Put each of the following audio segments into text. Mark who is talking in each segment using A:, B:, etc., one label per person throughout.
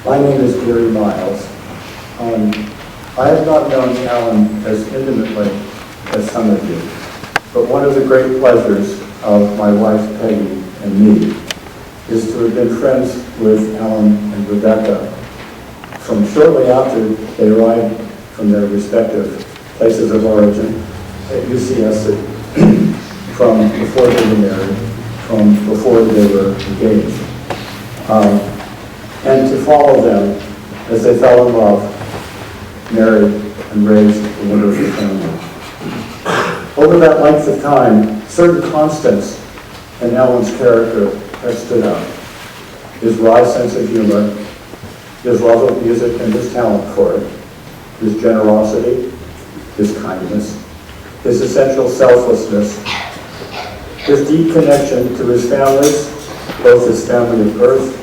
A: My name is Gary Miles. I have not known Alan as intimately as some of you, but one of the great pleasures of my wife Peggy and me is to have been friends with Alan and Rebecca from shortly after they arrived from their respective places of origin at UCSC, from before they were married, from before they were engaged, and to follow them as they fell in love, married, and raised a wonderful family. Over that length of time, certain constants in Alan's character have stood out. His wry sense of humor, his love of music and his talent for it, his generosity, his kindness, his essential selflessness, his deep connection to his families, both his family of birth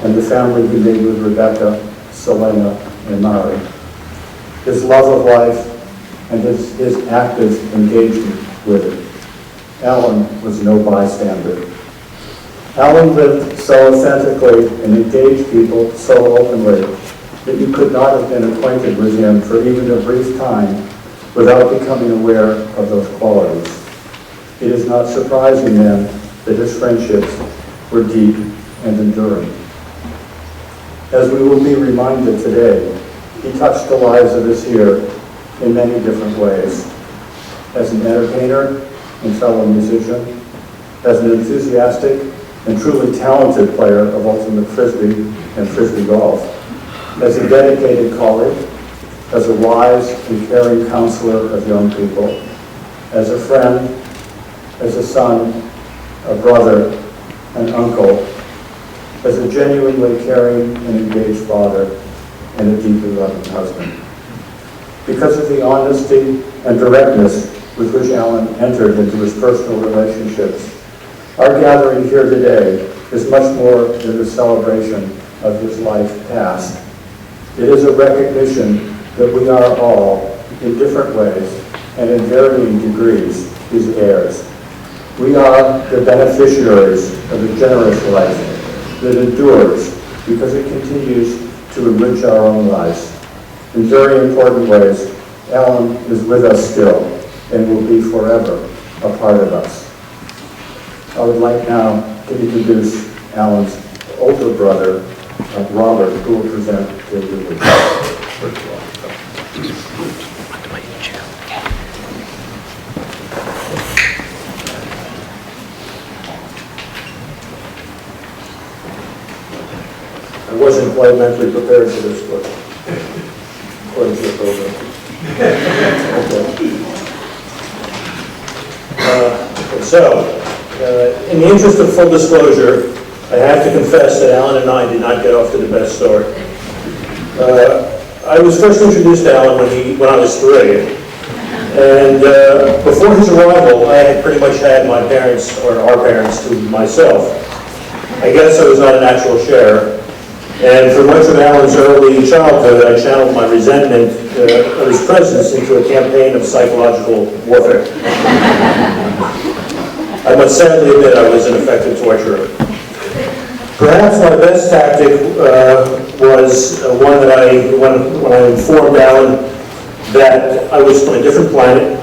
A: and the family he made with Rebecca, Selena, and Mari, his love of life, and his active engagement with it. Alan was no bystander. Alan lived so authentically and engaged people so openly that you could not have been acquainted with him for even a brief time without becoming aware of those qualities. It is not surprising then that his friendships were deep and enduring. As we will be reminded today, he touched the lives of us here in many different ways. As an entertainer and fellow musician, as an enthusiastic and truly talented player of ultimate frisbee and frisbee golf, as a dedicated colleague, as a wise and caring counselor of young people, as a friend, as a son, a brother, an uncle, as a genuinely caring and engaged father, and a deeply loving husband. Because of the honesty and directness with which Alan entered into his personal relationships, our gathering here today is much more than a celebration of his life past. It is a recognition that we are all, in different ways and in varying degrees, his heirs. We are the beneficiaries of a generous life that endures because it continues to enrich our own lives. In very important ways, Alan is with us still and will be forever a part of us. I would like now to introduce Alan's older brother, Robert, who will present the eulogy. I wasn't quite mentally prepared for this, but according to the program. In the interest of full disclosure, I have to confess that Alan and I did not get off to the best start. I was first introduced to Alan when I was 3, and before his arrival, I had pretty much had my parents, or our parents, to myself. I guess I was not a natural sharer. And for much of Alan's early childhood, I channeled my resentment of his presence into a campaign of psychological warfare. I must sadly admit I was an effective torturer. Perhaps my best tactic was one that when I informed Alan that I was from a different planet,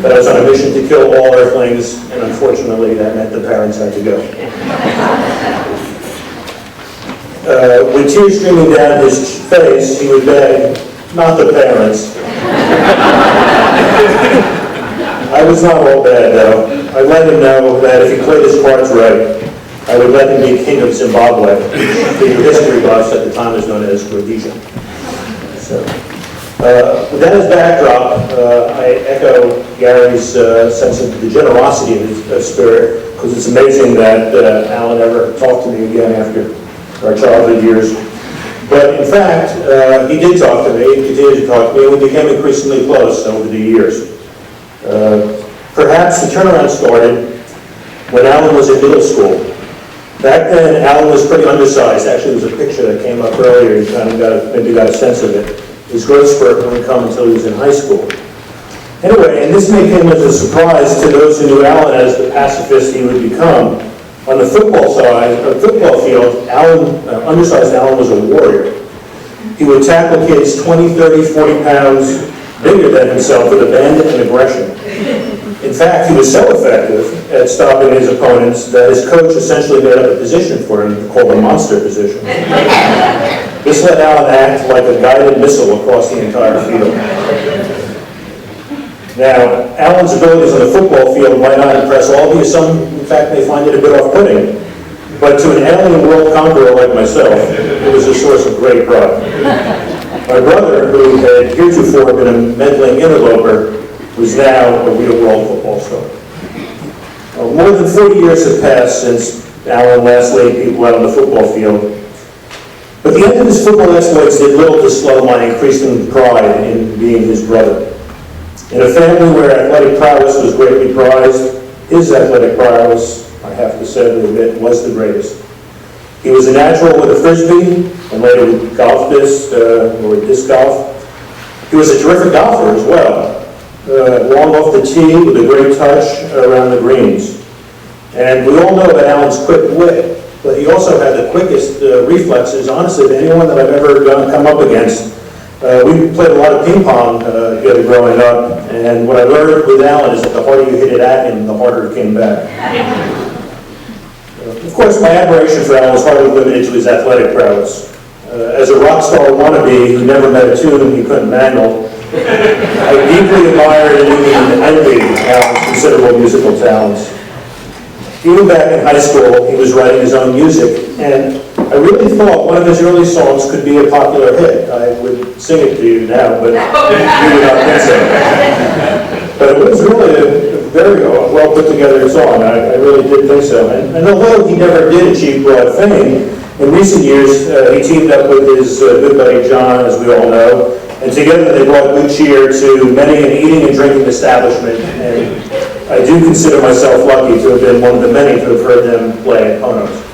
A: that I was on a mission to kill all Earthlings, and unfortunately that meant the parents had to go. With tears streaming down his face, he would beg, not the parents. I was not all bad, though. I let him know that if he played his cards right, I would let him be king of Zimbabwe. The history buffs at the time was known as Rhodesia. So, with that as backdrop, I echo Gary's sense of the generosity of his spirit, because it's amazing that Alan ever talked to me again after our childhood years. But in fact, he did talk to me, he continued to talk to me, and we became increasingly close over the years. Perhaps the turnaround started when Alan was in middle school. Back then, Alan was pretty undersized. Actually, there was a picture that came up earlier. You kind of maybe got a sense of it. His growth spurt wouldn't come until he was in high school. Anyway, and this may come as a surprise to those who knew Alan as the pacifist he would become.
B: On the football field, undersized Alan was a warrior. He would tackle kids 20, 30, 40 pounds bigger than himself with abandon and aggression. In fact, he was so effective at stopping his opponents that his coach essentially made up a position for him called the monster position. This let Alan act like a guided missile across the entire field. Now, Alan's abilities on the football field might not impress all of you. Some, in fact, may find it a bit off-putting. But to an alien world conqueror like myself, it was a source of great pride. My brother, who had heretofore been a meddling interloper, was now a real world football star. More than 40 years have passed since Alan last laid people out on the football field. But the end of his football exploits did little to slow my increasing pride in being his brother. In a family where athletic prowess was greatly prized, his athletic prowess, I have to sadly admit, was the greatest. He was a natural with a frisbee, and later with golf disc, or disc golf. He was a terrific golfer as well, long off the tee with a great touch around the greens. And we all know about Alan's quick wit, but he also had the quickest reflexes, honestly, of anyone that I've ever come up against. We played a lot of ping pong together growing up, and what I learned with Alan is that the harder you hit it at him, the harder it came back. Of course, my admiration for Alan was hardly limited to his athletic prowess. As a rock star wannabe who never met a tune he couldn't mangle, I deeply admired and even envied Alan's considerable musical talents. Even back in high school, he was writing his own music, and I really thought one of his early songs could be a popular hit. I would sing it to you now, but you would not think so. But it was really a very well put together song. I really did think so. And although he never did achieve broad fame, in recent years he teamed up with his good buddy John, as we all know, and together they brought good cheer to many an eating and drinking establishment. And I do consider myself lucky to have been one of the many to have heard them play at Ponos.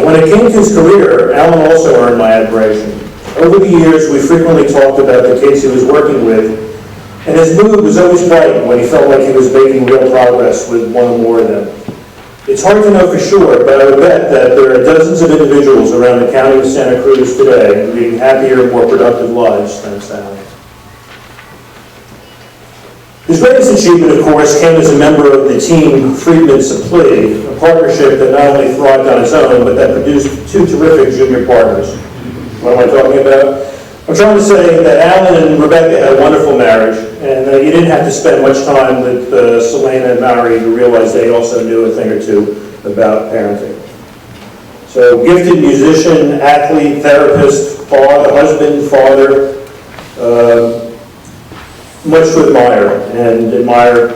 B: When it came to his career, Alan also earned my admiration. Over the years, we frequently talked about the kids he was working with, and his mood was always bright when he felt like he was making real progress with one or more of them. It's hard to know for sure, but I would bet that there are dozens of individuals around the county of Santa Cruz today leading happier, more productive lives thanks to Alan. His greatest achievement, of course, came as a member of the team Freedman Supply, a partnership that not only thrived on its own, but that produced two terrific junior partners. What am I talking about? I'm trying to say that Alan and Rebecca had a wonderful marriage, and you didn't have to spend much time with Selena and Mary to realize they also knew a thing or two about parenting. So, gifted musician, athlete, therapist, husband, father, much to admire, and admire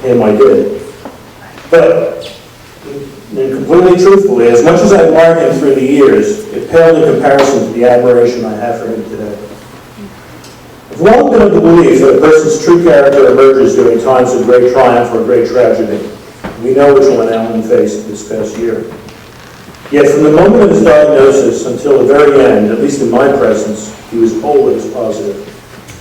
B: him I did. But, and completely truthfully, as much as I admired him through the years, it paled in comparison to the admiration I have for him today. I've long been of the belief that a person's true character emerges during times of great triumph or great tragedy. We know which one Alan faced this past year. Yet from the moment of his diagnosis until the very end, at least in my presence, he was always positive.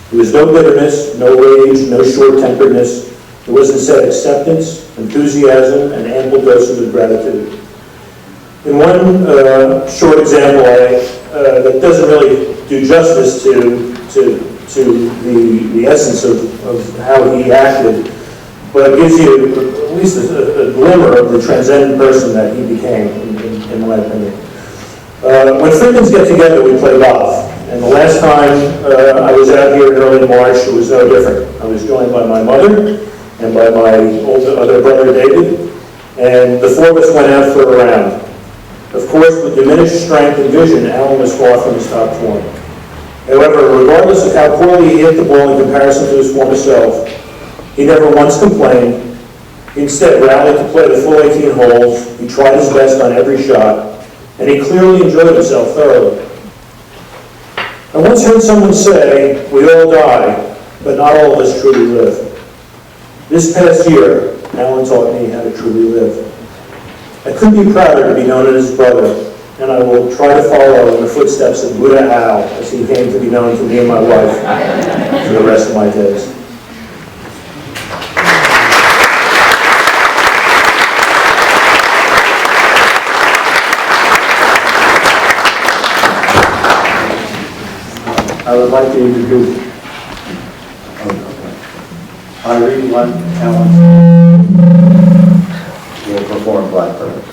B: There was no bitterness, no rage, no short-temperedness. There was instead acceptance, enthusiasm, and ample doses of gratitude. In one short example that doesn't really do justice to the essence of how he acted, but it gives you at least a glimmer of the transcendent person that he became, in my opinion. When Freedmans get together, we play golf. And the last time I was out here in early March, it was no different. I was joined by my mother and by my other brother, David, and the four of us went out for a round. Of course, with diminished strength and vision, Alan was far from his top form. However, regardless of how poorly he hit the ball in comparison to his former self, he never once complained. He instead rallied to play the full 18 holes. He tried his best on every shot, and he clearly enjoyed himself thoroughly. I once heard someone say, "We all die, but not all of us truly live." This past year, Alan taught me how to truly live. I couldn't be prouder to be known as his brother, and I will try to follow in the footsteps of Buddha Al as he came to be known to me and my wife for the rest of my days.
A: I would like to introduce Irene Allen will perform Blackbird.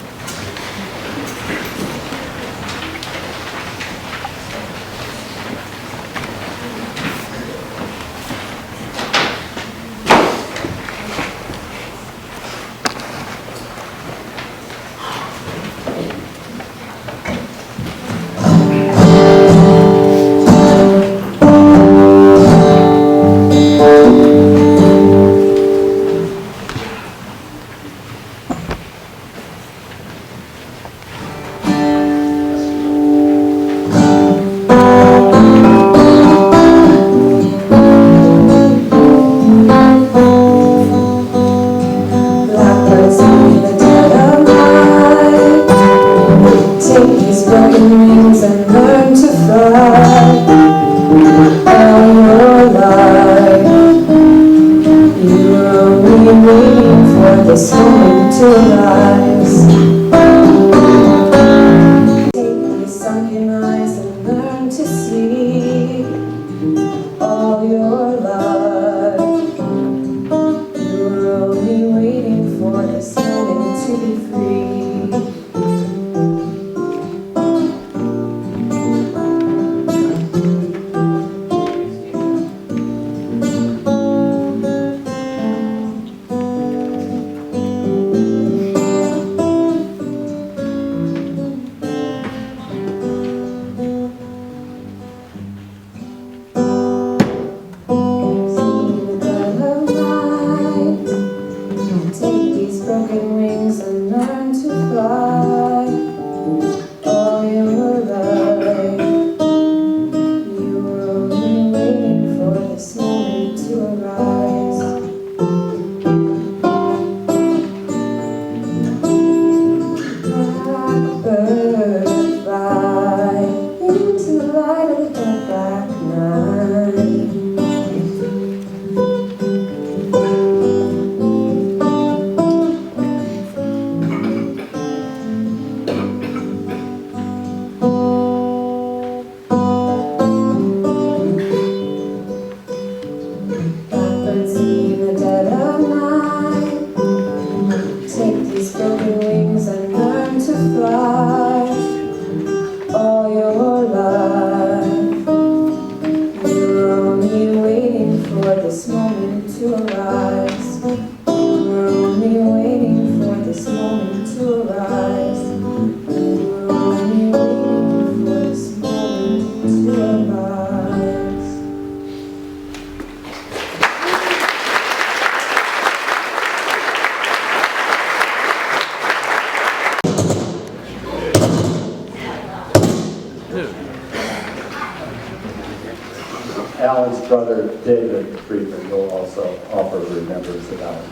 A: Alan's brother, David Friedman, will also offer remembrance of Alan.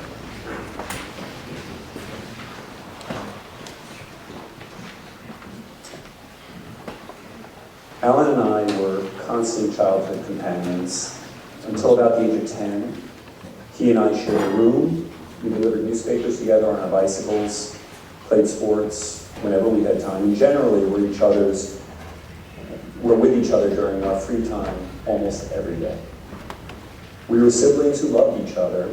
A: Alan and I were constant childhood companions until about the age of 10. He and I shared a room. We delivered newspapers together on our bicycles, played sports whenever we had time, and generally were with each other during our free time almost every day. We were siblings who loved each other,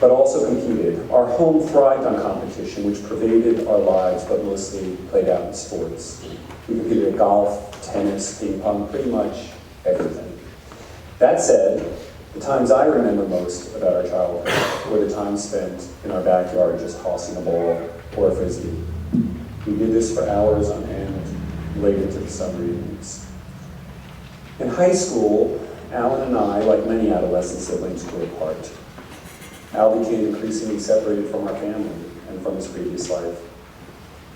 A: but also competed. Our home thrived on competition, which pervaded our lives, but mostly played out in sports. We competed at golf, tennis, ping pong, pretty much everything. That said, the times I remember most about our childhood were the times spent in our backyard just tossing a ball or a frisbee. We did this for hours on end, late into the summer evenings. In high school, Alan and I, like many adolescent siblings, grew apart. Al became increasingly separated from our family and from his previous life.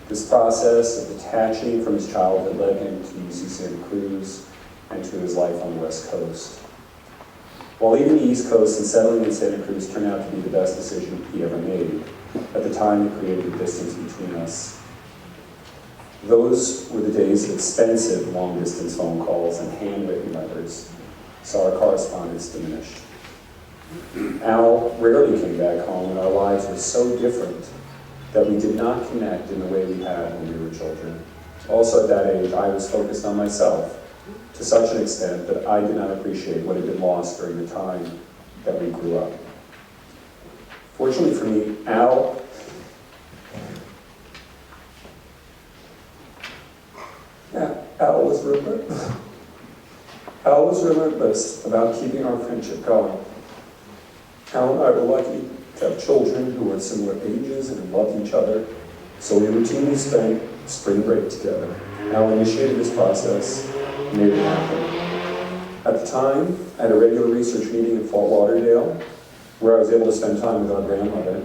A: This process of detaching from his childhood led him to UC Santa Cruz and to his life on the West Coast. While leaving the East Coast and settling in Santa Cruz turned out to be the best decision he ever made, at the time it created a distance between us. Those were the days of expensive long-distance phone calls and handwritten letters, so our correspondence diminished. Al rarely came back home, and our lives were so different that we did not connect in the way we had when we were children. Also at that age, I was focused on myself
C: to such an extent that I did not appreciate what had been lost during the time that we grew up. Fortunately for me, Al was relentless. Al was relentless about keeping our friendship going. Al and I were lucky to have children who were similar ages and who loved each other, so we routinely spent spring break together. Al initiated this process and made it happen. At the time, I had a regular research meeting in Fort Lauderdale, where I was able to spend time with our grandmother.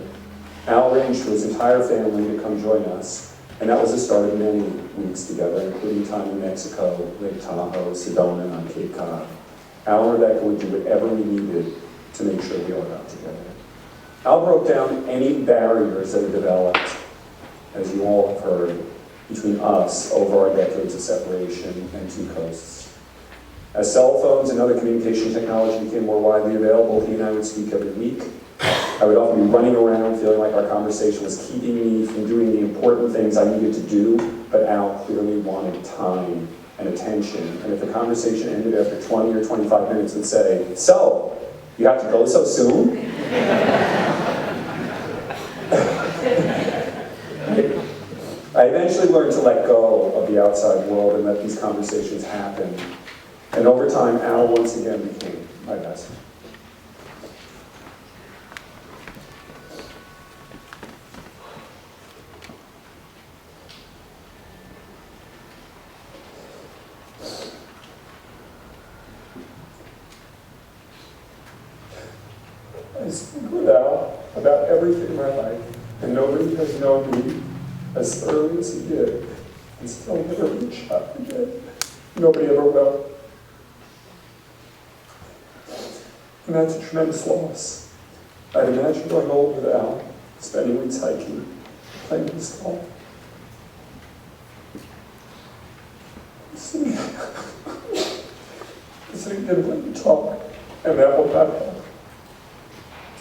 C: Al arranged for his entire family to come join us, and that was the start of many weeks together, including time in Mexico, Lake Tahoe, Sedona, and on Cape Cod. Al and Rebecca would do whatever we needed to make sure we all got together. Al broke down any barriers that had developed, as you all have heard, between us over our decades of separation and two coasts. As cell phones and other communication technology became more widely available, he and I would speak every week. I would often be running around feeling like our conversation was keeping me from doing the important things I needed to do, but Al clearly wanted time and attention. And if the conversation ended after 20 or 25 minutes, would say, "So, you have to go so soon?" I eventually learned to let go of the outside world and let these conversations happen. And over time, Al once again became my best friend. I speak with Al about everything in my life, and nobody has known me as thoroughly as he did, and still never reach out again. Nobody ever will. And that's a tremendous loss. I'd imagine going home with Al, spending weeks hiking, playing his golf. Listening to him when you talk, and that will not help.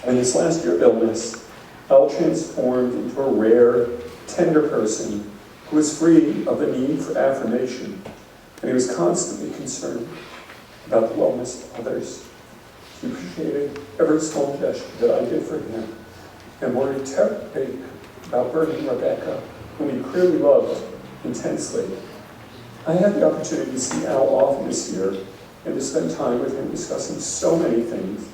C: And this last year of illness, Al transformed into a rare, tender person who was free of the need for affirmation, and he was constantly concerned about the wellness of others. He appreciated every small gesture that I did for him, and worried terribly about burdening Rebecca, whom he clearly loved intensely. I had the opportunity to see Al often this year, and to spend time with him discussing so many things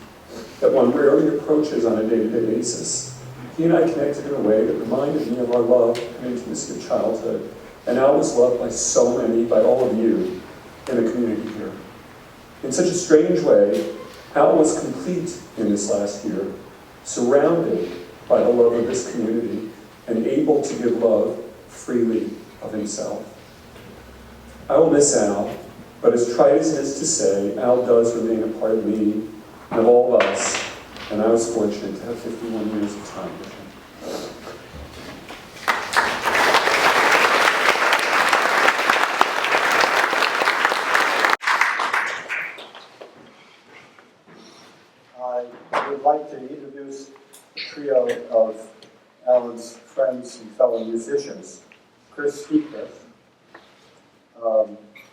C: that one rarely approaches on a day-to-day basis. He and I connected in a way that reminded me of our love and intimacy of childhood, and Al was loved by so many, by all of you, in the community here. In such a strange way, Al was complete in this last year, surrounded by the love of this community, and able to give love freely of himself. I will miss Al, but as trite as it is to say, Al does remain a part of me and of all of us, and I was fortunate to have 51 years of time with him.
A: I would like to introduce a trio of Alan's friends and fellow musicians. Chris Heathcliff,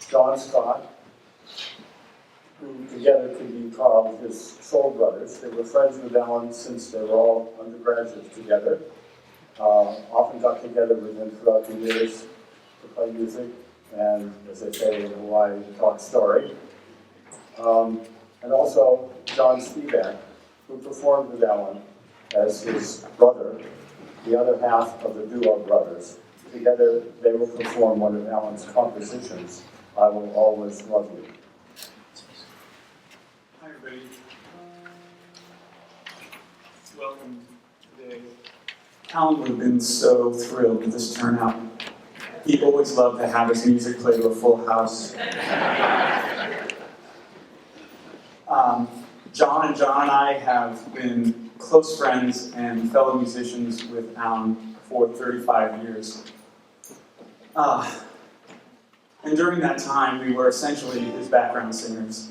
A: John Scott, who together could be called his soul brothers. They were friends with Alan since they were all undergraduates together. Often got together with him throughout the years to play music and, as they say in Hawaii, talk story. And also John Spivak, who performed with Alan as his brother, the other half of the duo brothers. Together, they will perform one of Alan's compositions, I Will Always Love You.
D: Hi, everybody. Welcome today. Alan would have been so thrilled with this turnout. He always loved to have his music play to a full house. John and I have been close friends and fellow musicians with Alan for 35 years. And during that time, we were essentially his background singers.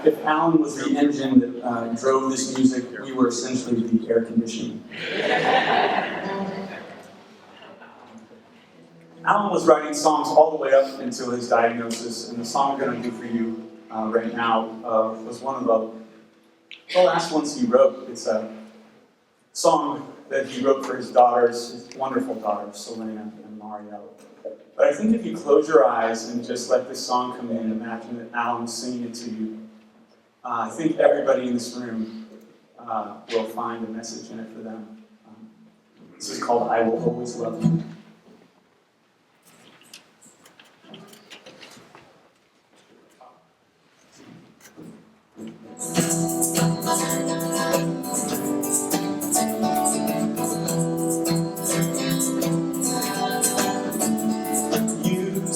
D: If Alan was the engine that drove this music, we were essentially the air conditioning. Alan was writing songs all the way up until his diagnosis, and the song I'm going to do for you right now was one of the last ones he wrote. It's a song that he wrote for his daughters, his wonderful daughters, Selena and Marielle. But I think if you close your eyes and just let this song come in, imagine that Alan's singing it to you, I think everybody in this room will find a message in it for them. This is called I Will Always Love You.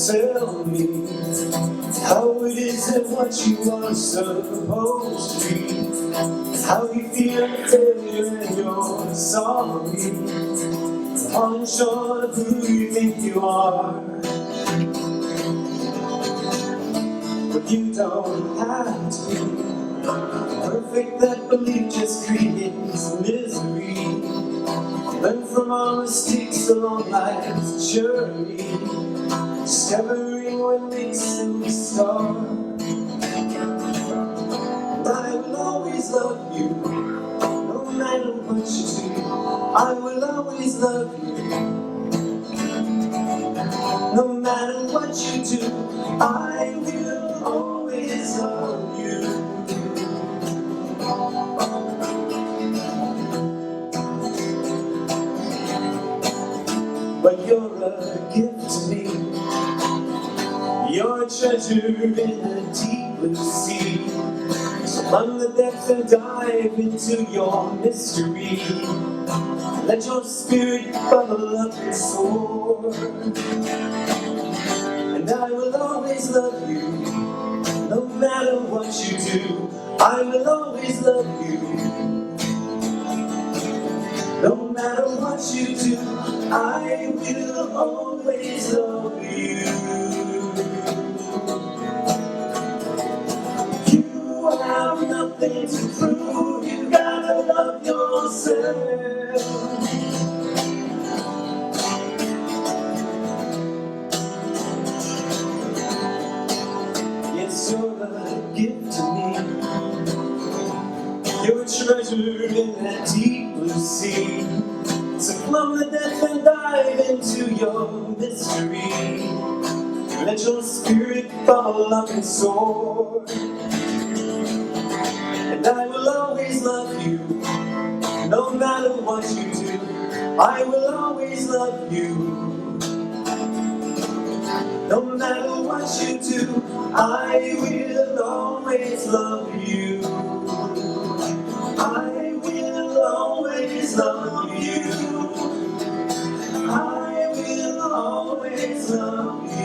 E: Tell me how it is and what you are supposed to be. How you feel a failure and you're sorry. Falling short of who you think you are. But you don't have to be perfect, that belief just creates misery. Learn from our mistakes along life's journey. Discovering what makes you a star. And I will always love you, no matter what you do. I will always love you, no matter what you do. I will always love you. But you're a gift to me. You're a treasure in a deep blue sea. So run the depths and dive into your mystery. Let your spirit bubble up and soar. And I will always love you, no matter what you do. I will always love you, no matter what you do. I will always love you. You have nothing to prove, you gotta love yourself. Yes, you're a gift to me. You're a treasure in that deep blue sea. So plumb the depth and dive into your mystery. Let your spirit bubble up and soar. And I will always love you, no matter what you do. I will always love you, no matter what you do. I will always love you. I will always love you. I will always love you.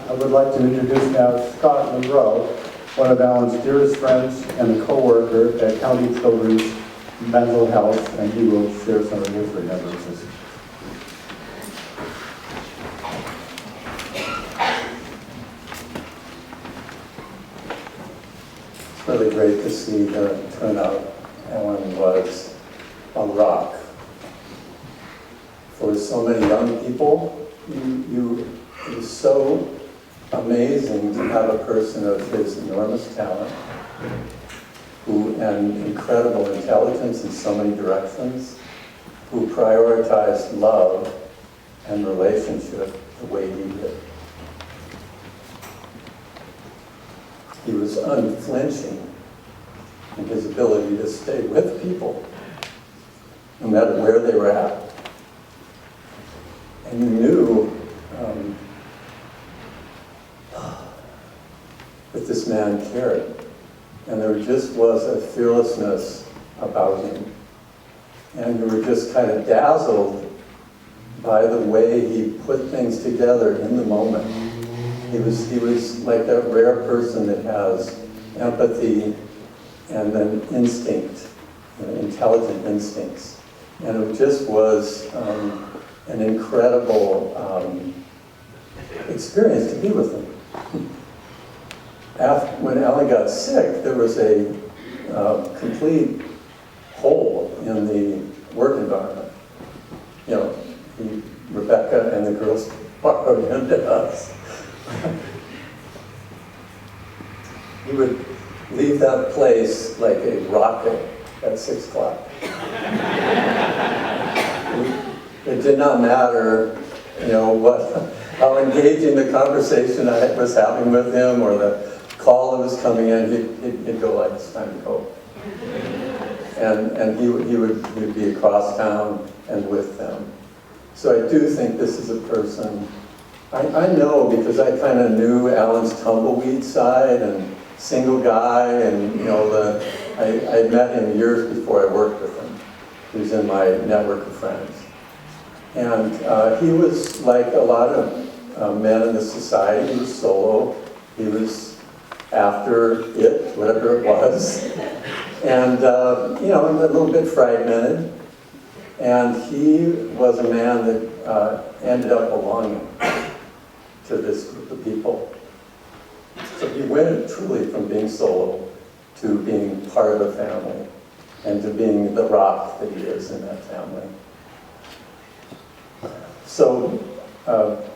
A: I would like to introduce now Scott Monroe, one of Alan's dearest friends and a co-worker at County Children's Mental Health, and he will share some of his remembrances.
F: It's really great to see the turnout. Alan was a rock. For so many young people, it was so amazing to have a person of his enormous talent and incredible intelligence in so many directions, who prioritized love and relationship the way he did. He was unflinching in his ability to stay with people, no matter where they were at. And you knew that this man cared. And there just was a fearlessness about him. And you were just kind of dazzled by the way he put things together in the moment. He was like that rare person that has empathy and then instinct, intelligent instincts. And it just was an incredible experience to be with him. When Alan got sick, there was a complete hole in the work environment. You know, Rebecca and the girls borrowed him to us. He would leave that place like a rocket at 6 o'clock. It did not matter, how engaging the conversation I was having with him or the call that was coming in, he'd go like, it's time to go. And he would be across town and with them. So I do think this is a person, I know because I kind of knew Alan's tumbleweed side and single guy, and I met him years before I worked with him. He was in my network of friends. And he was like a lot of men in this society. He was solo. He was after it, whatever it was. And, a little bit fragmented. And he was a man that ended up belonging to this group of people. So he went truly from being solo to being part of a family and to being the rock that he is in that family. So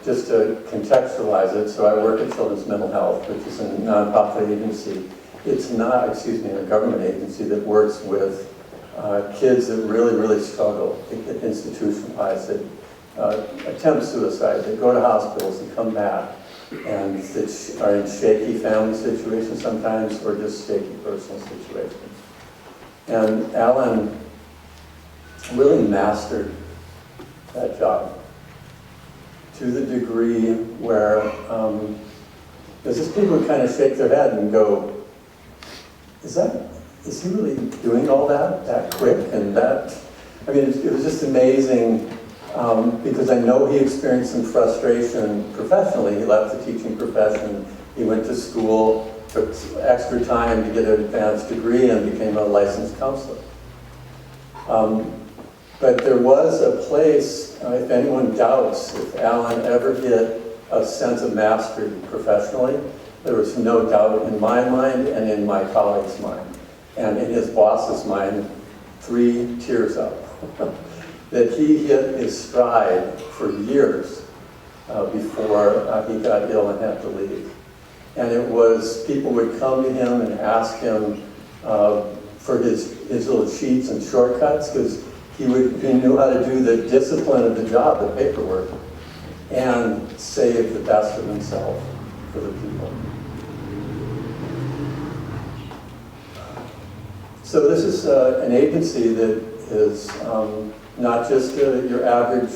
F: just to contextualize it, so I work at Children's Mental Health, which is a nonprofit agency. It's not, a government agency that works with kids that really, really struggle, that get institutionalized, that attempt suicide, that go to hospitals and come back, and that are in shaky family situations sometimes, or just shaky personal situations. And Alan really mastered that job to the degree where there's just people who kind of shake their head and go, is he really doing all that quick and that? I mean, it was just amazing because I know he experienced some frustration professionally. He left the teaching profession. He went to school, took extra time to get an advanced degree and became a licensed counselor. But there was a place, if anyone doubts if Alan ever hit a sense of mastery professionally, there was no doubt in my mind and in my colleagues' mind, and in his boss's mind, 3 tiers up, that he hit his stride for years before he got ill and had to leave. And it was, people would come to him and ask him for his little cheats and shortcuts, because he knew how to do the discipline of the job, the paperwork, and save the best of himself for the people. So this is an agency that is not just your average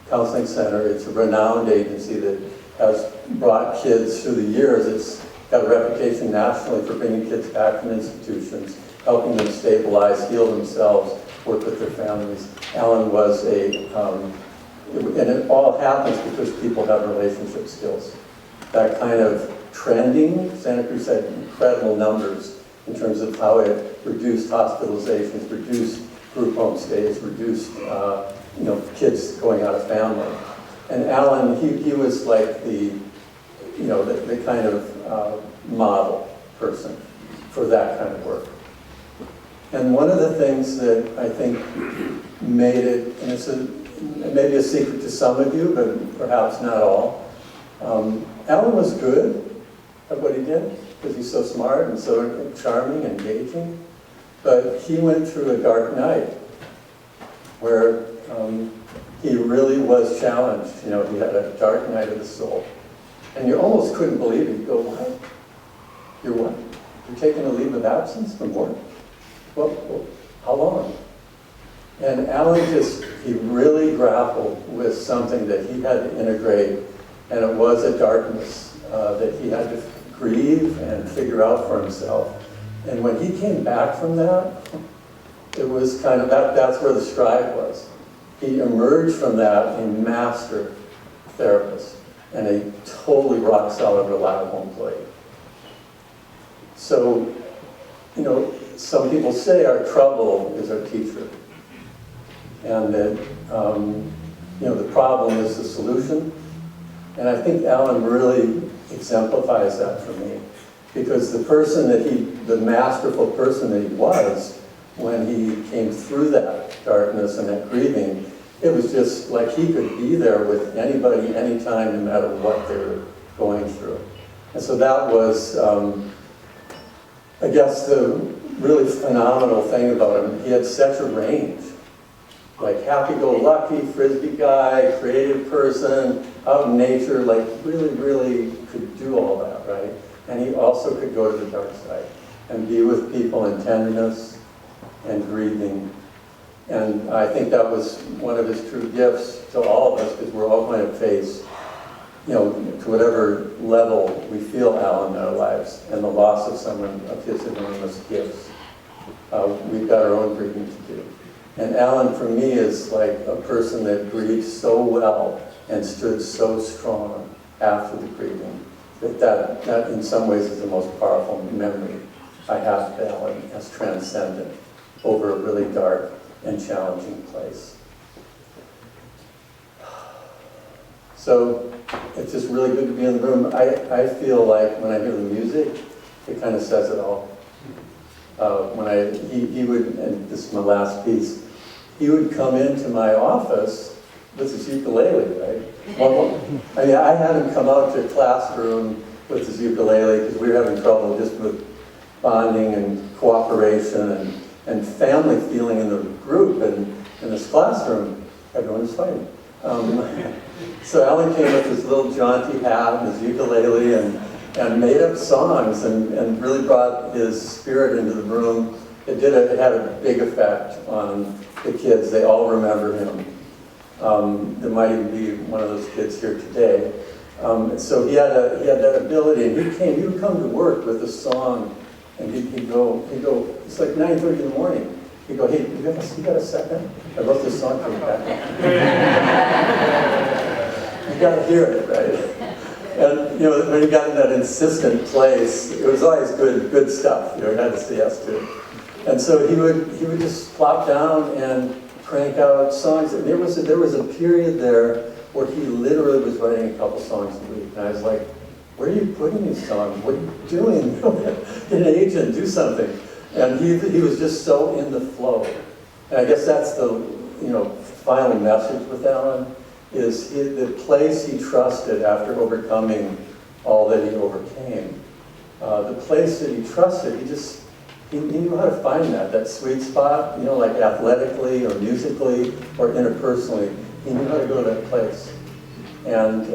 F: counseling center. It's a renowned agency that has brought kids through the years. It's got a reputation nationally for bringing kids back from institutions, helping them stabilize, heal themselves, work with their families. Alan was and it all happens because people have relationship skills. That kind of trending, Santa Cruz had incredible numbers in terms of how it reduced hospitalizations, reduced group home stays, reduced kids going out of family. And Alan, he was like the kind of model person for that kind of work. And one of the things that I think made it, and it's maybe a secret to some of you, but perhaps not all, Alan was good at what he did, because he's so smart and so charming and engaging. But he went through a dark night where he really was challenged. He had a dark night of the soul. And you almost couldn't believe it. You go, what? You're what? You're taking a leave of absence from work? Well, how long? And Alan he really grappled with something that he had to integrate, and it was a darkness that he had to grieve and figure out for himself. And when he came back from that, it was kind of, that's where the stride was. He emerged from that a master therapist and a totally rock-solid, reliable employee. So you know, some people say our trouble is our teacher. And that, you know, the problem is the solution. And I think Alan really exemplifies that for me. Because the person that the masterful person that he was, when he came through that darkness and that grieving, it was just like he could be there with anybody, anytime, no matter what they were going through. And so that was, I guess, the really phenomenal thing about him. He had such a range. Like happy-go-lucky, frisbee guy, creative person, out in nature, like really, really could do all that, right? And he also could go to the dark side and be with people in tenderness and grieving. And I think that was one of his true gifts to all of us, because we're all going to face, you know, to whatever level we feel Alan in our lives, and the loss of someone of his enormous gifts. We've got our own grieving to do. And Alan, for me, is like a person that grieved so well and stood so strong after the grieving. That in some ways is the most powerful memory I have of Alan as transcendent over a really dark and challenging place. So it's just really good to be in the room. I feel like when I hear the music, it kind of says it all. He would, and this is my last piece, he would come into my office with his ukulele, right? Well, I mean, I had him come out to a classroom with his ukulele because we were having trouble just with bonding and cooperation and family feeling in the group. And in this classroom, everyone was fighting. So Alan came with his little jaunty hat and his ukulele and made up songs and really brought his spirit into the room. It had a big effect on the kids. They all remember him. There might even be one of those kids here today. So he had that ability, and he would come to work with a song, and he'd go, it's like 9:30 in the morning. He'd go, hey, you got a second? I wrote this song for you back. You gotta hear it, right? And, you know, when he got in that insistent place, it was always good stuff, you know, he had to say yes to it. And so he would just plop down and crank out songs. And there was a period there where he literally was writing a couple songs a week. And I was like, where are you putting these songs? What are you doing? Get an agent, do something. And he was just so in the flow. And I guess that's the, you know, final message with Alan, is the place he trusted after overcoming all that he overcame. The place that he trusted, he knew how to find that sweet spot, you know, like athletically or musically or interpersonally. He knew how to go to that place. And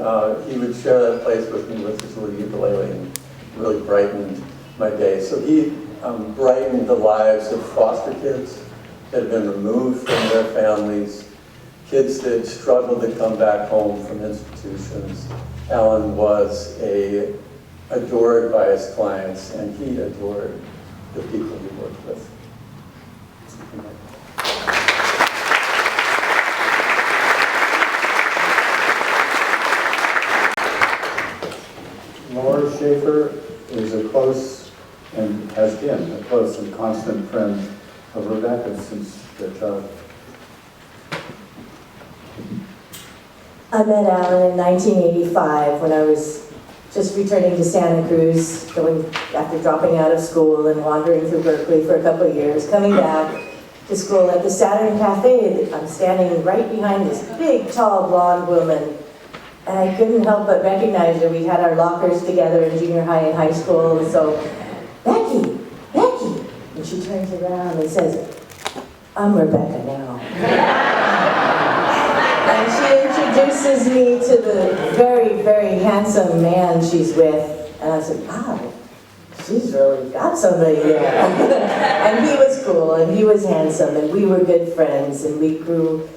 F: he would share that place with me with his little ukulele and really brightened my day. So he brightened the lives of foster kids that had been removed from their families, kids that struggled to come back home from institutions. Alan was adored by his clients, and he adored the people he worked with.
A: Laura Schaefer is a close and has been a close and constant friend of Rebecca since their childhood.
G: I met Alan in 1985 when I was just returning to Santa Cruz, after dropping out of school and wandering through Berkeley for a couple of years, coming back to school at the Saturn Cafe. I'm standing right behind this big, tall, blonde woman, and I couldn't help but recognize her. We had our lockers together in junior high and high school, and so, Becky! And she turns around and says, I'm Rebecca now. And she introduces me to the very, very handsome man she's with. And I said, wow, she's really got somebody there. And he was cool, and he was handsome, and we were good friends, and we grew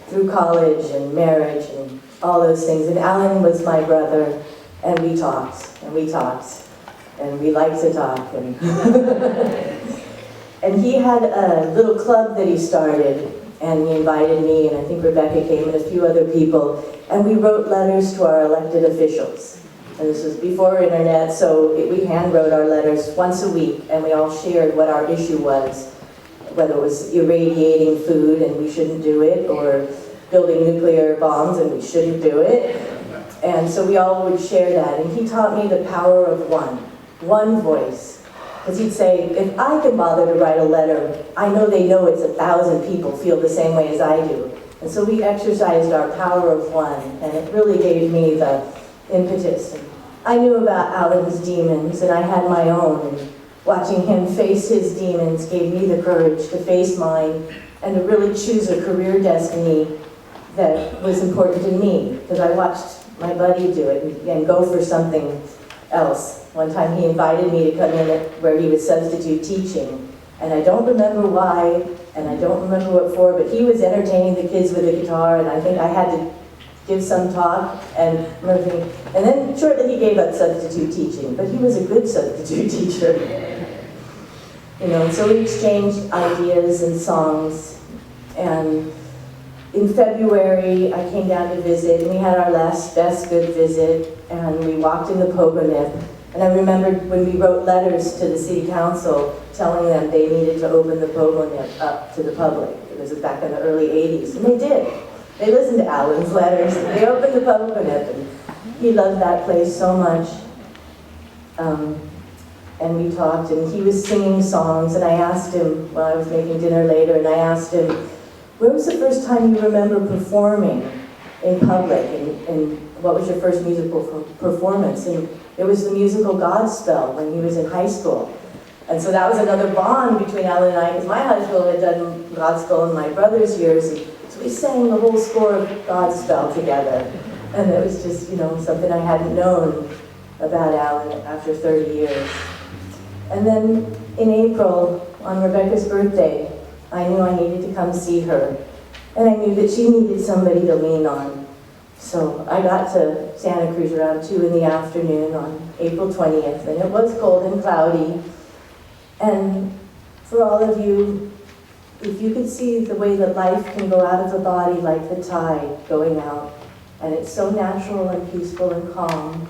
G: through college and marriage and all those things. And Alan was my brother, and we talked, and we liked to talk. And he had a little club that he started, and he invited me, and I think Rebecca came, and a few other people, and we wrote letters to our elected officials. And this was before internet, so we hand wrote our letters once a week, and we all shared what our issue was, whether it was irradiating food and we shouldn't do it, or building nuclear bombs and we shouldn't do it. And so we all would share that, and he taught me the power of one voice. Because he'd say, if I can bother to write a letter, I know they know it's 1,000 people feel the same way as I do. And so we exercised our power of one, and it really gave me the impetus. And I knew about Alan's demons, and I had my own, and watching him face his demons gave me the courage to face mine and to really choose a career destiny that was important to me, because I watched my buddy do it and go for something else. One time he invited me to come in where he was substitute teaching, and I don't remember why, and I don't remember what for, but he was entertaining the kids with a guitar, and I think I had to give some talk, and I remember thinking, and then shortly he gave up substitute teaching, but he was a good substitute teacher. You know, and so we exchanged ideas and songs, and in February, I came down to visit, and we had our last best good visit, and we walked in the Pogranip, and I remembered when we wrote letters to the city council telling them they needed to open the Pogranip up to the public. It was back in the early 80s, and they did. They listened to Alan's letters, and they opened the Pogranip, and he loved that place so much. And we talked, and he was singing songs, and I asked him, while I was making dinner later, and I asked him, where was the first time you remember performing in public, and what was your first musical performance? And it was the musical Godspell when he was in high school. And so that was another bond between Alan and I, because my high school had done Godspell in my brother's years, and so we sang the whole score of Godspell together. And it was just, you know, something I hadn't known about Alan after 30 years. And then in April, on Rebecca's birthday, I knew I needed to come see her. And I knew that she needed somebody to lean on. So I got to Santa Cruz around 2 in the afternoon on April 20th, and it was cold and cloudy. And for all of you, if you could see the way that life can go out of the body like the tide going out, and it's so natural and peaceful and calm.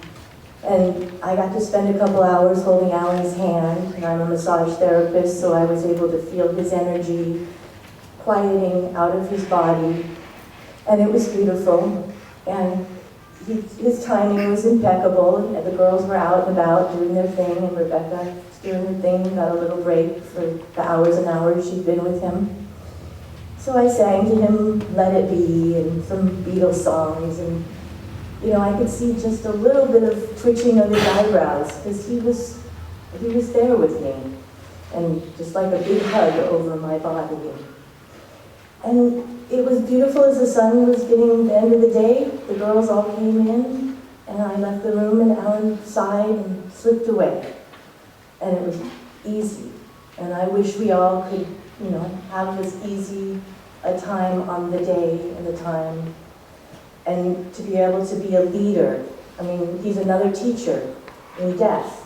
G: And I got to spend a couple hours holding Alan's hand, and I'm a massage therapist, so I was able to feel his energy quieting out of his body, and it was beautiful. And his timing was impeccable, and the girls were out and about doing their thing, and Rebecca was doing her thing, got a little break for the hours and hours she'd been with him. So I sang to him Let It Be and some Beatles songs, and you know, I could see just a little bit of twitching of his eyebrows, because he was there with me, and just like a big hug over my body. And it was beautiful as the sun was getting the end of the day. The girls all came in, and I left the room, and Alan sighed and slipped away. And it was easy. And I wish we all could, you know, have as easy a time on the day and the time, and to be able to be a leader. I mean, he's another teacher in death,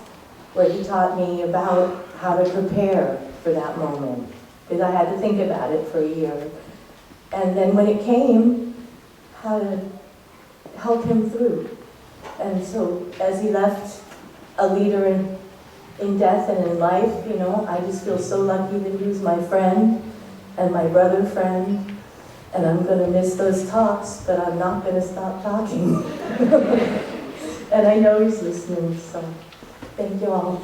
G: where he taught me about how to prepare for that moment, because I had to think about it for a year. And then when it came, how to help him through. And so as he left a leader in death and in life, you know, I just feel so lucky that he was my friend and my brother friend. And I'm going to miss those talks, but I'm not going to stop talking. And I know he's listening, so thank you all.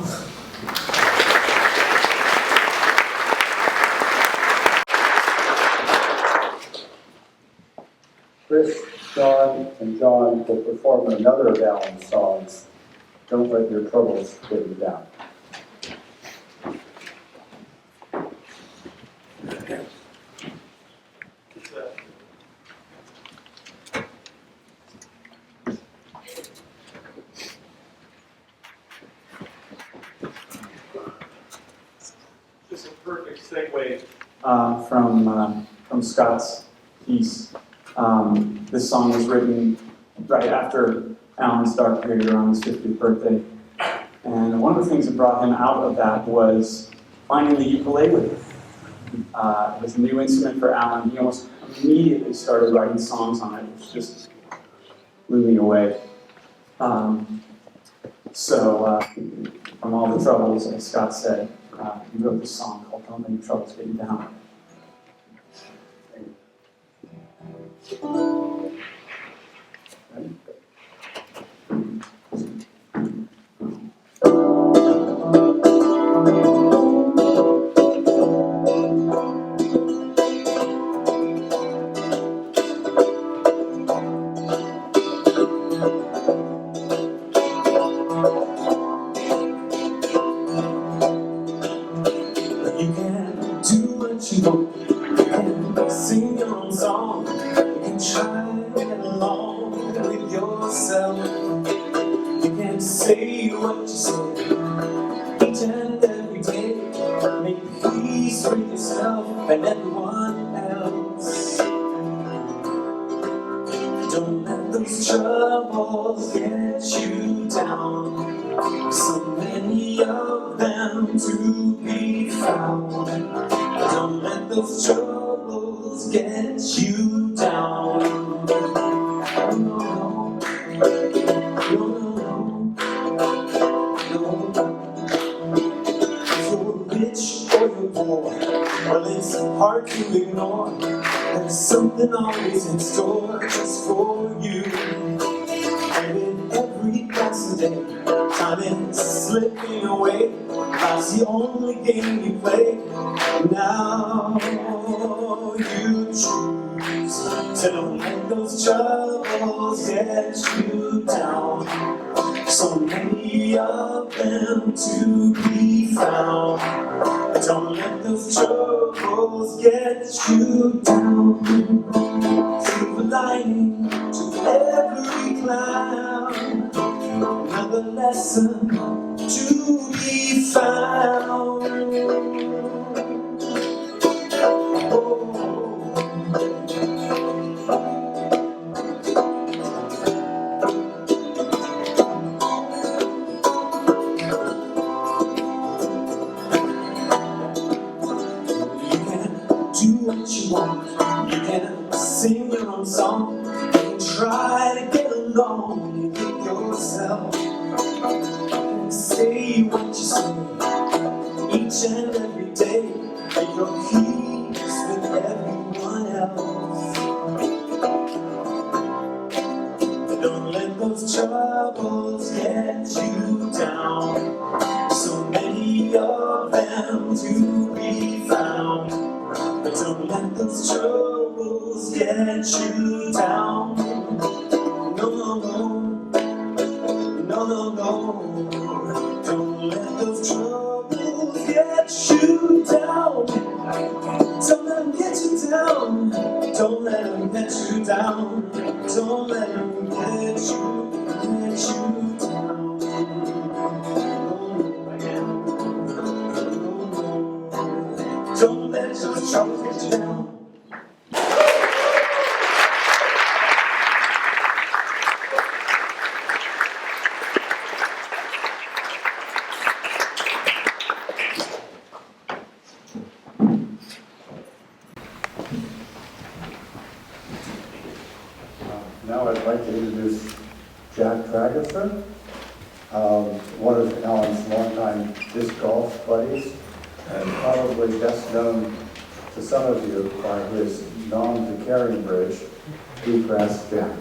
A: Chris, John, and John will perform another of Alan's songs, Don't Let Your Troubles Get You Down.
D: Just a perfect segue from Scott's piece. This song was written right after Alan's dark period around his 50th birthday. And one of the things that brought him out of that was finding the ukulele. It was a new instrument for Alan. He almost immediately started writing songs on it, which just blew me away. So, from all the troubles, as Scott said, he wrote this song called Don't Let Your Troubles Get You Down.
E: You can do what you want. You can sing your own song. You can try to get along with yourself. You can say what you say each and every day. Make peace with yourself and everyone else. Don't let those troubles get you down. So many of them to be found. Don't let those troubles get you down. No, no, no, no, no. If you're rich or you're poor, well, it's hard to ignore. There's something always in store just for you. And with every passing day, time is slipping away. Life's the only game you play. Now you choose to don't let those troubles get you down. So many of them to be found. Don't let those troubles get you down. Silver lining to every cloud. Another lesson to be found. You can do what you want. You can sing your own song. You can try to get along with yourself. Say what you say each and every day. Make your peace with everyone else. Don't let those troubles get you down. So many of them to be found. But don't let those troubles get you down. No, no, no. No, no, no. Don't let those troubles get you down. Don't let them get you down. Don't let them get you down. Don't let them get you down. Don't let those troubles get you down.
A: Now I'd like to introduce Jack Tragerson, one of Alan's longtime disc golf buddies, and probably best known to some of you by his nom de Caring Bridge, Bluegrass Jack.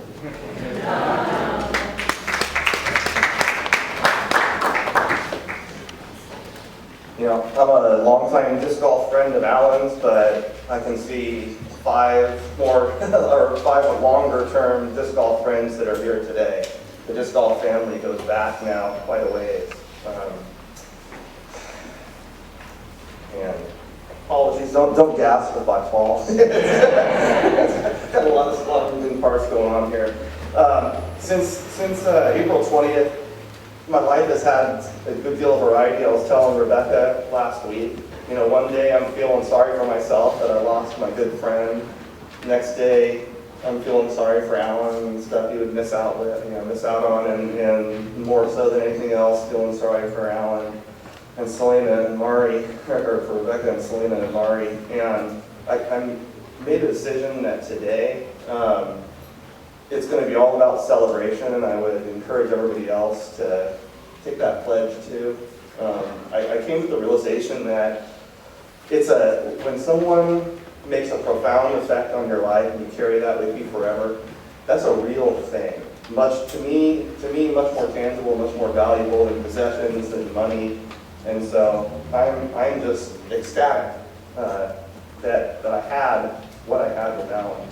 H: You know, I'm a longtime disc golf friend of Alan's, but I can see five longer term disc golf friends that are here today. The disc golf family goes back now quite a ways. And apologies, don't gasp if I fall. Got a lot of moving parts going on here. Since April 20th, my life has had a good deal of variety. I was telling Rebecca last week, you know, one day I'm feeling sorry for myself that I lost my good friend. Next day, I'm feeling sorry for Alan and stuff he would miss out on, and more so than anything else, feeling sorry for Alan and Selena and Mari, or for Rebecca and Selena and Mari. And I made a decision that today, it's going to be all about celebration, and I would encourage everybody else to take that pledge too. I came to the realization that when someone makes a profound effect on your life and you carry that with you forever, that's a real thing. To me, much more tangible, much more valuable than possessions and money. And so I'm just ecstatic that I had what I had with Alan.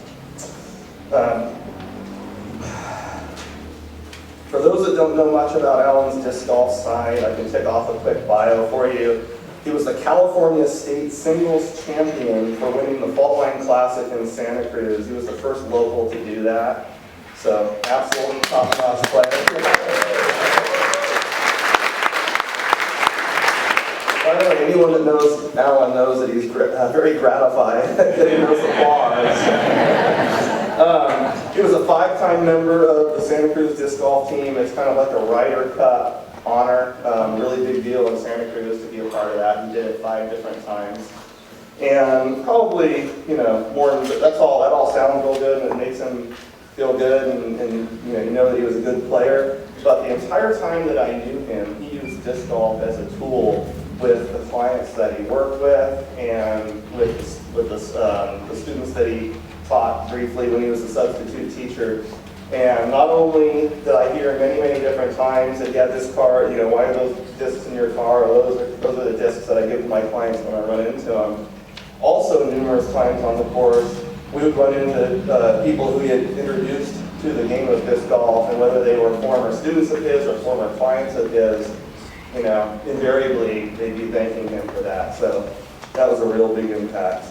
H: For those that don't know much about Alan's disc golf side, I can tick off a quick bio for you. He was the California State Singles Champion for winning the Fault Line Classic in Santa Cruz. He was the first local to do that. So, absolutely top-notch player. By the way, anyone that knows Alan knows that he's very gratified that he knows the bars. He was a 5-time member of the Santa Cruz disc golf team. It's kind of like a Ryder Cup honor. Really big deal in Santa Cruz to be a part of that. He did it 5 different times. And probably, more than that all sounds real good and it makes him feel good and you know that he was a good player. But the entire time that I knew him, he used disc golf as a tool with the clients that he worked with and with the students that he taught briefly when he was a substitute teacher. And not only did I hear many, many different times that he had this car, why are those discs in your car? Or those are the discs that I give to my clients when I run into them. Also, numerous times on the course, we would run into people who he had introduced to the game of disc golf, and whether they were former students of his or former clients of his, invariably they'd be thanking him for that. So that was a real big impact.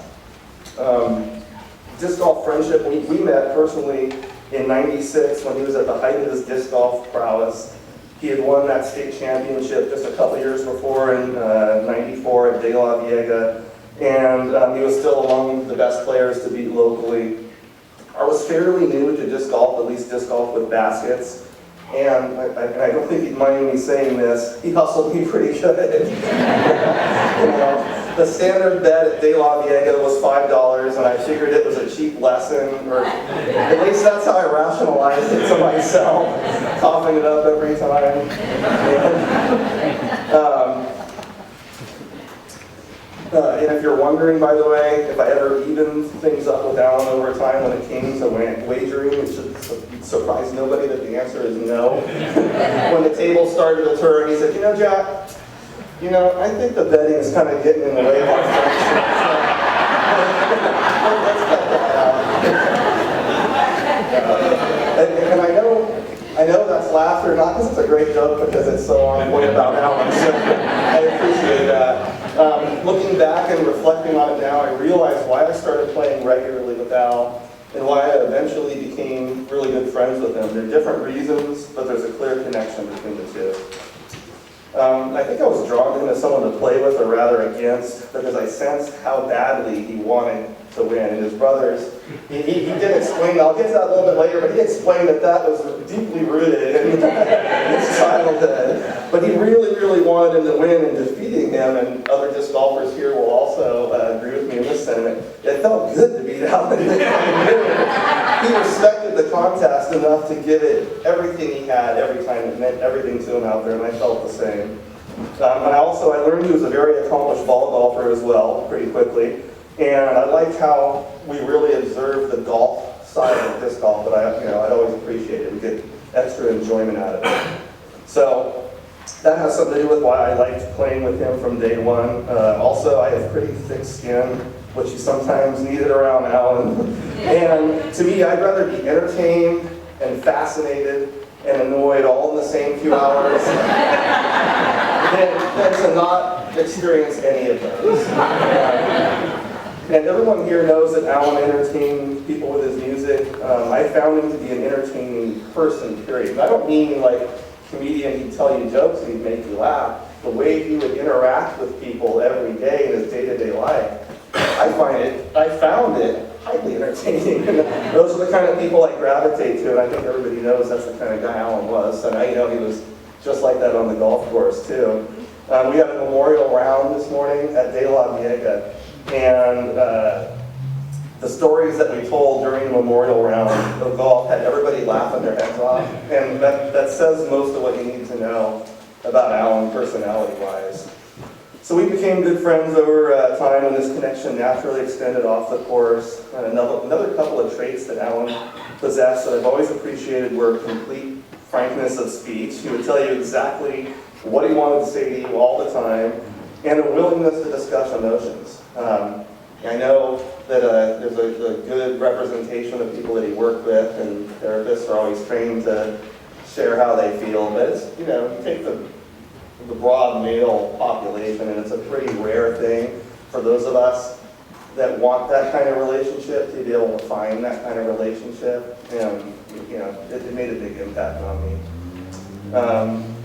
H: Disc golf friendship, we met personally in '96 when he was at the height of his disc golf prowess. He had won that state championship just a couple years before in '94 at De La Viega, and he was still among the best players to beat locally. I was fairly new to disc golf, at least disc golf with baskets, and I don't think he'd mind me saying this, he hustled me pretty good. The standard bet at De La Viega was $5, and I figured it was a cheap lesson, or at least that's how I rationalized it to myself, coughing it up every time. And if you're wondering, by the way, if I ever evened things up with Alan over time when it came to wagering, it should surprise nobody that the answer is no. When the table started to turn, he said, Jack, I think the betting is kind of getting in the way of our friendship. Let's cut that out. And I know that's laughter, not because it's a great joke, because it's so on point about Alan. So I appreciate that. Looking back and reflecting on it now, I realized why I started playing regularly with Al and why I eventually became really good friends with him. There are different reasons, but there's a clear connection between the two. I think I was drawn into someone to play with, or rather against, because I sensed how badly he wanted to win. And his brothers, he did explain, I'll get to that a little bit later, but he explained that was deeply rooted in his childhood. But he really, really wanted him to win, and defeating him, and other disc golfers here will also agree with me in this sentiment, it felt good to beat Alan. He respected the contest enough to give it everything he had every time. It meant everything to him out there, and I felt the same. And I learned he was a very accomplished ball golfer as well, pretty quickly. And I liked how we really observed the golf side of disc golf that I'd always appreciated. We get extra enjoyment out of it. So that has something to do with why I liked playing with him from day one. Also, I have pretty thick skin, which you sometimes needed around Alan. And to me, I'd rather be entertained and fascinated and annoyed all in the same few hours than to not experience any of those. And everyone here knows that Alan entertained people with his music. I found him to be an entertaining person, period. And I don't mean like comedian, he'd tell you jokes and he'd make you laugh. The way he would interact with people every day in his day-to-day life, I found it highly entertaining. Those are the kind of people I gravitate to, and I think everybody knows that's the kind of guy Alan was. And I know he was just like that on the golf course, too. We had a memorial round this morning at De La Viega, and the stories that we told during the memorial round of golf had everybody laughing their heads off, and that says most of what you need to know. about Alan personality-wise. So we became good friends over time, and this connection naturally extended off the course. And another couple of traits that Alan possessed that I've always appreciated were complete frankness of speech. He would tell you exactly what he wanted to say to you all the time, and a willingness to discuss emotions. I know that there's a good representation of people that he worked with, and therapists are always trained to share how they feel, but it's, you take the broad male population, and it's a pretty rare thing for those of us that want that kind of relationship to be able to find that kind of relationship, and it made a big impact on me.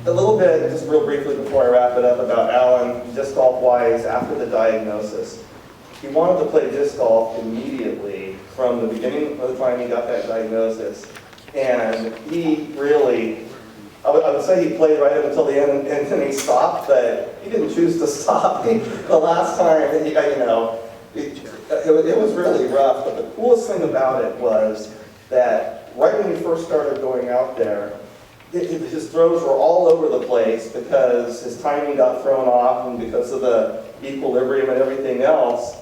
H: A little bit, just real briefly before I wrap it up, about Alan, disc golf-wise, after the diagnosis. He wanted to play disc golf immediately from the beginning of the time he got that diagnosis. And he really, I would say he played right up until the end, and then he stopped, but he didn't choose to stop. The last time, it was really rough, but the coolest thing about it was that right when he first started going out there, his throws were all over the place because his timing got thrown off, and because of the equilibrium and everything else,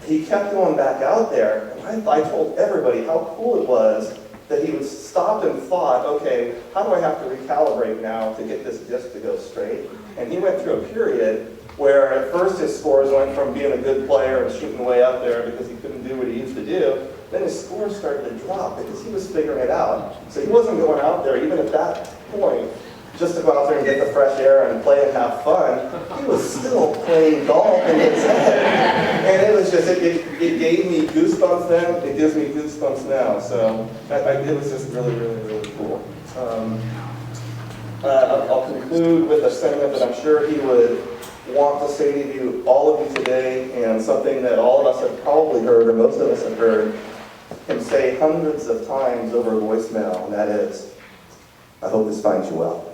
H: he kept going back out there. And I told everybody how cool it was that he would stop and thought, okay, how do I have to recalibrate now to get this disc to go straight? And he went through a period where at first his scores went from being a good player and shooting way up there because he couldn't do what he used to do. Then his scores started to drop because he was figuring it out. So he wasn't going out there, even at that point, just to go out there and get the fresh air and play and have fun. He was still playing golf in his head. And it was just, it gave me goosebumps then, it gives me goosebumps now. So it was just really, really, really cool. I'll conclude with a sentiment that I'm sure he would want to say to you, all of you today, and something that all of us have probably heard, or most of us have heard him say hundreds of times over voicemail, and that is, I hope this finds you well.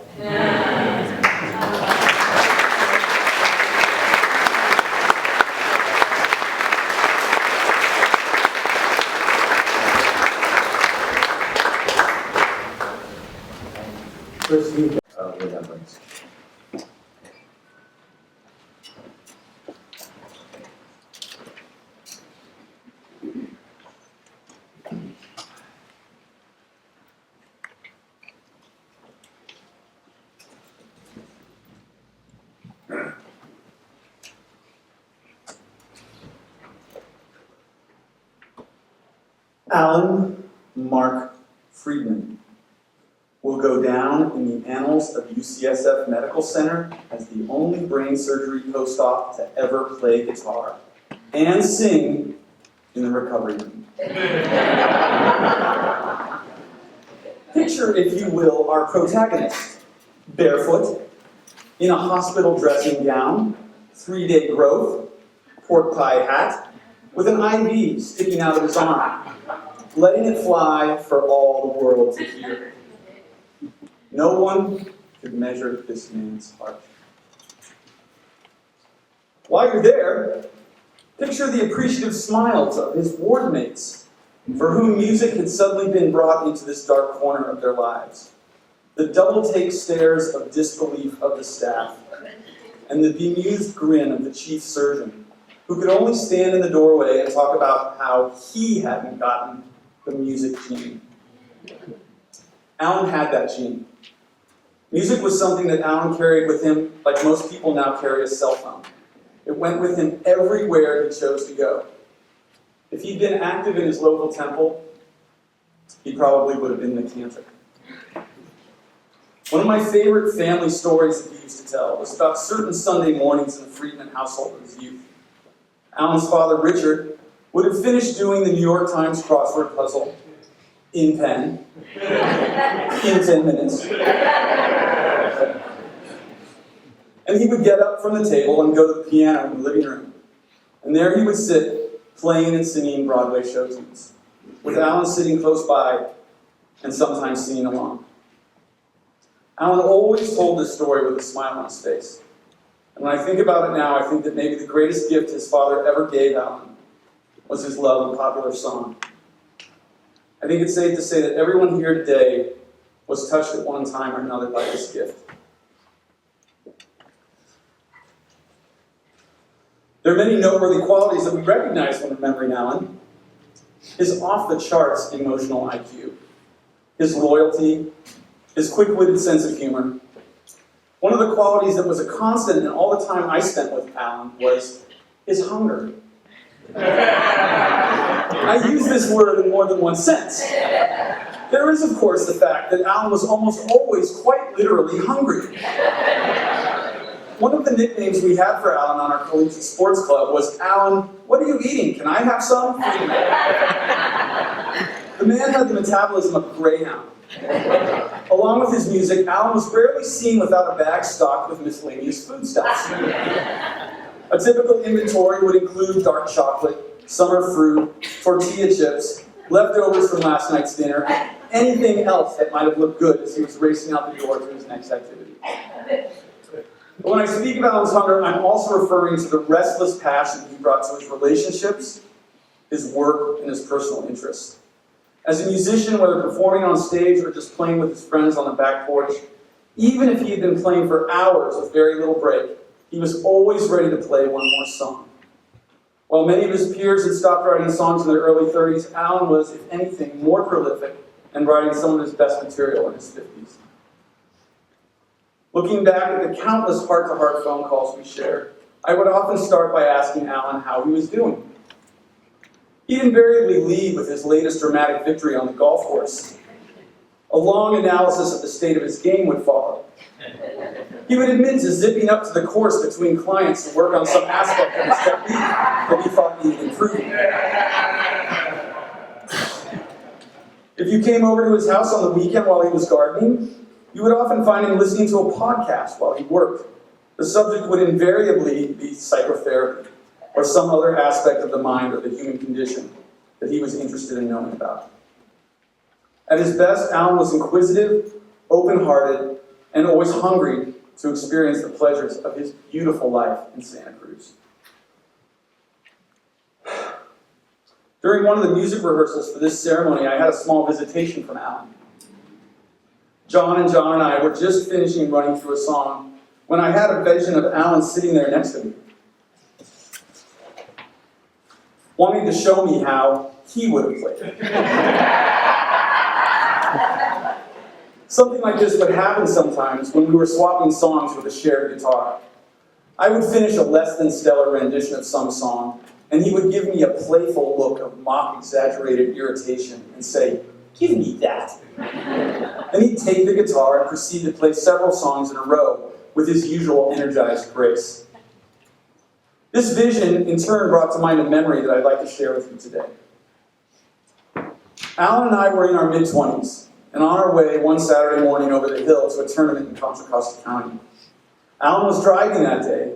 A: First, you remembrance.
D: Alan Mark Friedman will go down in the annals of UCSF Medical Center as the only brain surgery post-op to ever play guitar and sing in the recovery room. Picture, if you will, our protagonist, barefoot, in a hospital dressing gown, 3-day growth, pork pie hat, with an IV sticking out of his arm, letting it fly for all the world to hear. No one could measure this man's heart. While you're there, picture the appreciative smiles of his ward mates, for whom music had suddenly been brought into this dark corner of their lives. The double-take stares of disbelief of the staff, and the bemused grin of the chief surgeon, who could only stand in the doorway and talk about how he hadn't gotten the music gene. Alan had that gene. Music was something that Alan carried with him like most people now carry a cell phone. It went with him everywhere he chose to go. If he'd been active in his local temple, he probably would have been the cantor. One of my favorite family stories that he used to tell was about certain Sunday mornings in the Friedman household in his youth. Alan's father, Richard, would have finished doing the New York Times crossword puzzle in pen in 10 minutes. And he would get up from the table and go to the piano in the living room. And there he would sit, playing and singing Broadway show tunes, with Alan sitting close by and sometimes singing along. Alan always told this story with a smile on his face. And when I think about it now, I think that maybe the greatest gift his father ever gave Alan was his love of popular song. I think it's safe to say that everyone here today was touched at one time or another by this gift. There are many noteworthy qualities that we recognize when remembering Alan. His off-the-charts emotional IQ, his loyalty, his quick-witted sense of humor. One of the qualities that was a constant in all the time I spent with Alan was his hunger. I use this word in more than one sense. There is, of course, the fact that Alan was almost always quite literally hungry. One of the nicknames we had for Alan on our collegiate sports club was, "Alan, what are you eating? Can I have some?" The man had the metabolism of a greyhound. Along with his music, Alan was rarely seen without a bag stocked with miscellaneous foodstuffs. A typical inventory would include dark chocolate, summer fruit, tortilla chips, leftovers from last night's dinner, and anything else that might have looked good as he was racing out the door to his next activity. But when I speak of Alan's hunger, I'm also referring to the restless passion he brought to his relationships, his work, and his personal interests. As a musician, whether performing on stage or just playing with his friends on the back porch, even if he had been playing for hours with very little break, he was always ready to play one more song. While many of his peers had stopped writing songs in their early 30s, Alan was, if anything, more prolific and writing some of his best material in his 50s. Looking back at the countless heart-to-heart phone calls we shared, I would often start by asking Alan how he was doing. He'd invariably lead with his latest dramatic victory on the golf course. A long analysis of the state of his game would follow. He would admit to zipping up to the course between clients to work on some aspect of his technique that he thought needed improving. If you came over to his house on the weekend while he was gardening, you would often find him listening to a podcast while he worked. The subject would invariably be psychotherapy, or some other aspect of the mind or the human condition that he was interested in knowing about. At his best, Alan was inquisitive, open-hearted, and always hungry to experience the pleasures of his beautiful life in Santa Cruz. During one of the music rehearsals for this ceremony, I had a small visitation from Alan. John and I were just finishing running through a song when I had a vision of Alan sitting there next to me, wanting to show me how he would have played. Something like this would happen sometimes when we were swapping songs with a shared guitar. I would finish a less than stellar rendition of some song, and he would give me a playful look of mock-exaggerated irritation and say, "Give me that." Then he'd take the guitar and proceed to play several songs in a row with his usual energized grace. This vision, in turn, brought to mind a memory that I'd like to share with you today. Alan and I were in our mid-20s, and on our way one Saturday morning over the hill to a tournament in Contra Costa County. Alan was driving that day,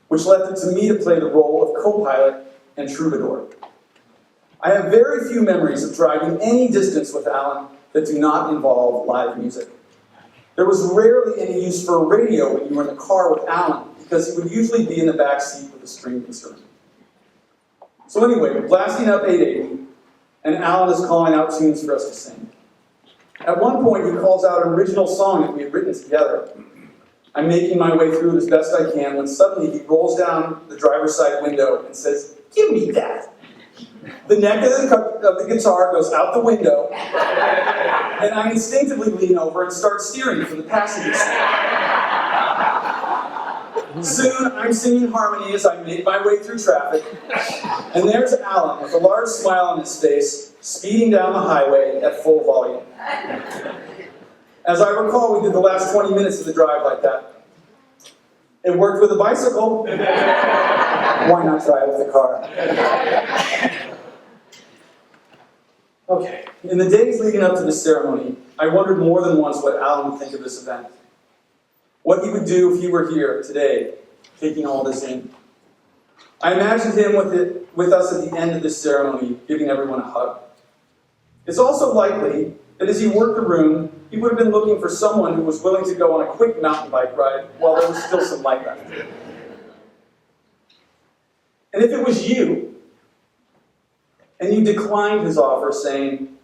D: which left it to me to play the role of co-pilot and troubadour. I have very few memories of driving any distance with Alan that do not involve live music. There was rarely any use for a radio when you were in the car with Alan, because he would usually be in the back seat with a stringed instrument. So anyway, we're blasting up 880, and Alan is calling out tunes for us to sing. At one point, he calls out an original song that we had written together. I'm making my way through it as best I can when suddenly he rolls down the driver's side window and says, "Give me that." The neck of the guitar goes out the window, and I instinctively lean over and start steering for the passenger seat. Soon, I'm singing harmony as I make my way through traffic, and there's Alan with a large smile on his face, speeding down the highway at full volume. As I recall, we did the last 20 minutes of the drive like that. It worked with a bicycle. Why not try it with a car? Okay, in the days leading up to the ceremony, I wondered more than once what Alan would think of this event. What he would do if he were here today, taking all this in. I imagined him with us at the end of this ceremony, giving everyone a hug. It's also likely that as he worked the room, he would have been looking for someone who was willing to go on a quick mountain bike ride while there was still some light left. And if it was you, and you declined his offer saying,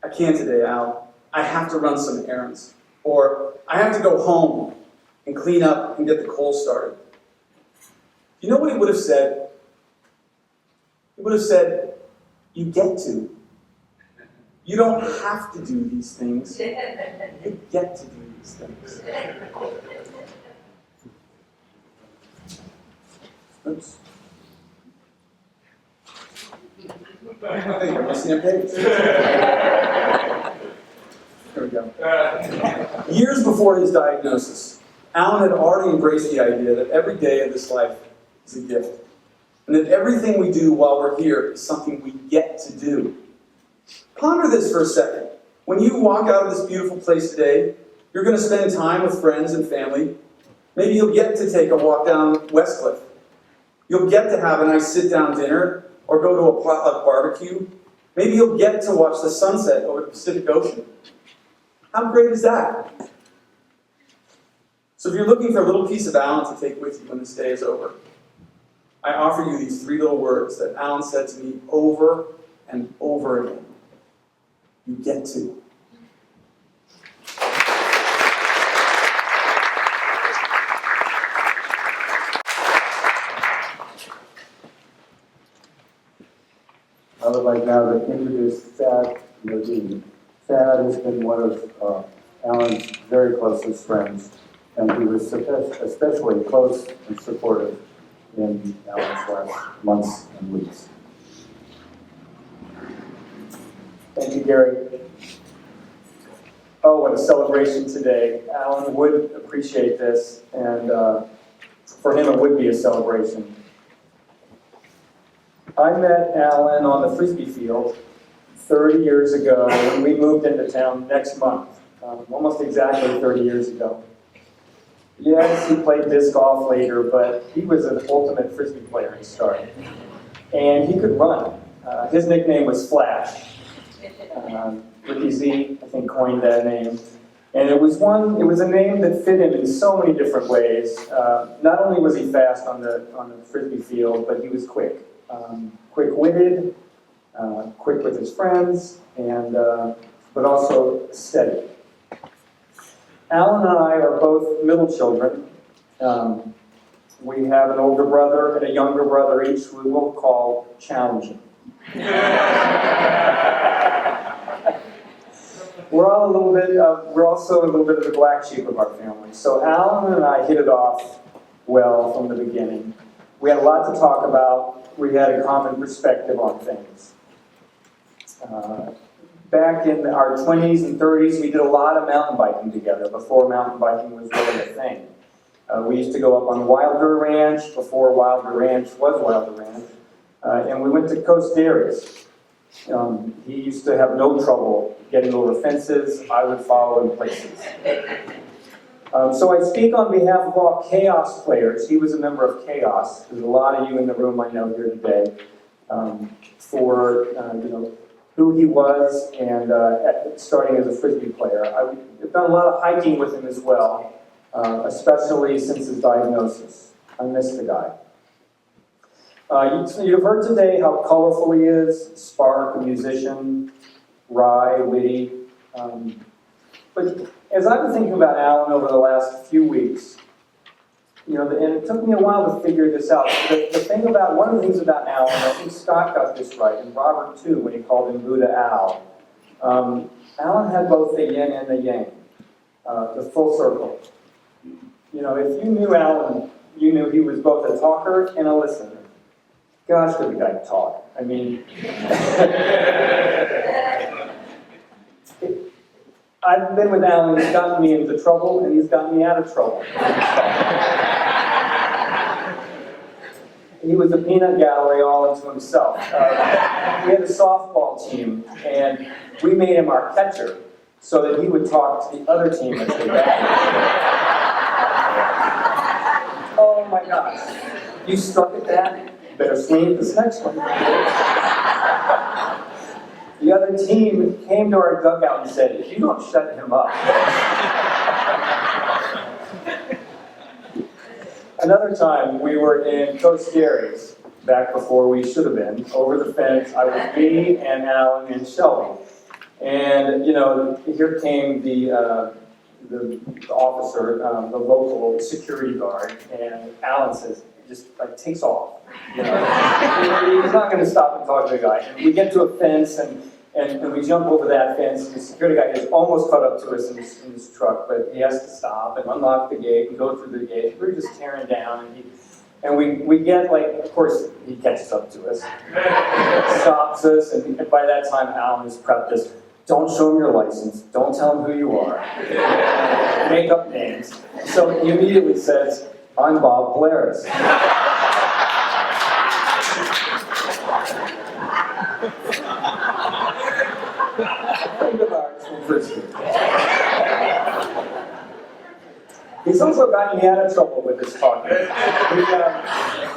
D: "I can't today, Al. I have to run some errands," or "I have to go home and clean up and get the coal started," you know what he would have said? He would have said, you get to. You don't have to do these things. You get to do these things. Oops. You're missing a page. There we go. Years before his diagnosis, Alan had already embraced the idea that every day of this life is a gift. And that everything we do while we're here is something we get to do. Ponder this for a second. When you walk out of this beautiful place today, you're going to spend time with friends and family. Maybe you'll get to take a walk down Westcliff. You'll get to have a nice sit-down dinner or go to a potluck barbecue. Maybe you'll get to watch the sunset over the Pacific Ocean. How great is that? So if you're looking for a little piece of Alan to take with you when this day is over, I offer you these 3 little words that Alan said to me over and over again. You get to.
A: I would like now to introduce Thad Modine. Thad has been one of Alan's very closest friends, and he was especially close and supportive in Alan's last months and weeks.
I: Thank you, Gary. Oh, what a celebration today. Alan would appreciate this, and for him it would be a celebration. I met Alan on the Frisbee field 30 years ago when we moved into town next month, almost exactly 30 years ago. Yes, he played disc golf later, but he was an ultimate Frisbee player to start. And he could run. His nickname was Flash. Ricky Z, I think, coined that name. And it was a name that fit him in so many different ways. Not only was he fast on the Frisbee field, but he was quick. Quick-witted, quick with his friends, and but also steady. Alan and I are both middle children. We have an older brother and a younger brother each we will call Challenging. We're also a little bit of the black sheep of our family. So Alan and I hit it off well from the beginning. We had a lot to talk about. We had a common perspective on things. Back in our 20s and 30s, we did a lot of mountain biking together before mountain biking was really a thing. We used to go up on Wilder Ranch before Wilder Ranch was Wilder Ranch, and we went to Coast Dairies. He used to have no trouble getting over fences. I would follow in places. So I speak on behalf of all Chaos players. He was a member of Chaos. There's a lot of you in the room I know here today for who he was and starting as a Frisbee player. I've done a lot of hiking with him as well, especially since his diagnosis. I miss the guy. You've heard today how colorful he is, Spark, a musician, wry, witty. But as I've been thinking about Alan over the last few weeks, and it took me a while to figure this out. One of the things about Alan, I think Scott got this right, and Robert too, when he called him Buddha Al. Alan had both the yin and the yang, the full circle. If you knew Alan, you knew he was both a talker and a listener. Gosh, could the guy talk? I mean, I've been with Alan, he's gotten me into trouble, and he's gotten me out of trouble. He was a peanut gallery all into himself. We had a softball team, and we made him our catcher so that he would talk to the other team as they batted. Oh my gosh. You struck at that? Better swing at this next one. The other team came to our dugout and said, if you don't shut him up. Another time, we were in Coast Dairies, back before we should have been, over the fence. I was me and Alan and Shelby. And, here came the officer, the local security guard, and Alan says, just like takes off. You know? He's not going to stop and talk to the guy. And we get to a fence, and we jump over that fence, and the security guy has almost caught up to us in his truck, but he has to stop and unlock the gate and go through the gate. We're just tearing down, and we get, like, of course, he catches up to us, stops us, and by that time, Alan has prepped us. Don't show him your license. Don't tell him who you are. Make up names. So he immediately says, I'm Bob Polaris. Friend of ours from Frisbee. He's also gotten me out of trouble with his talking.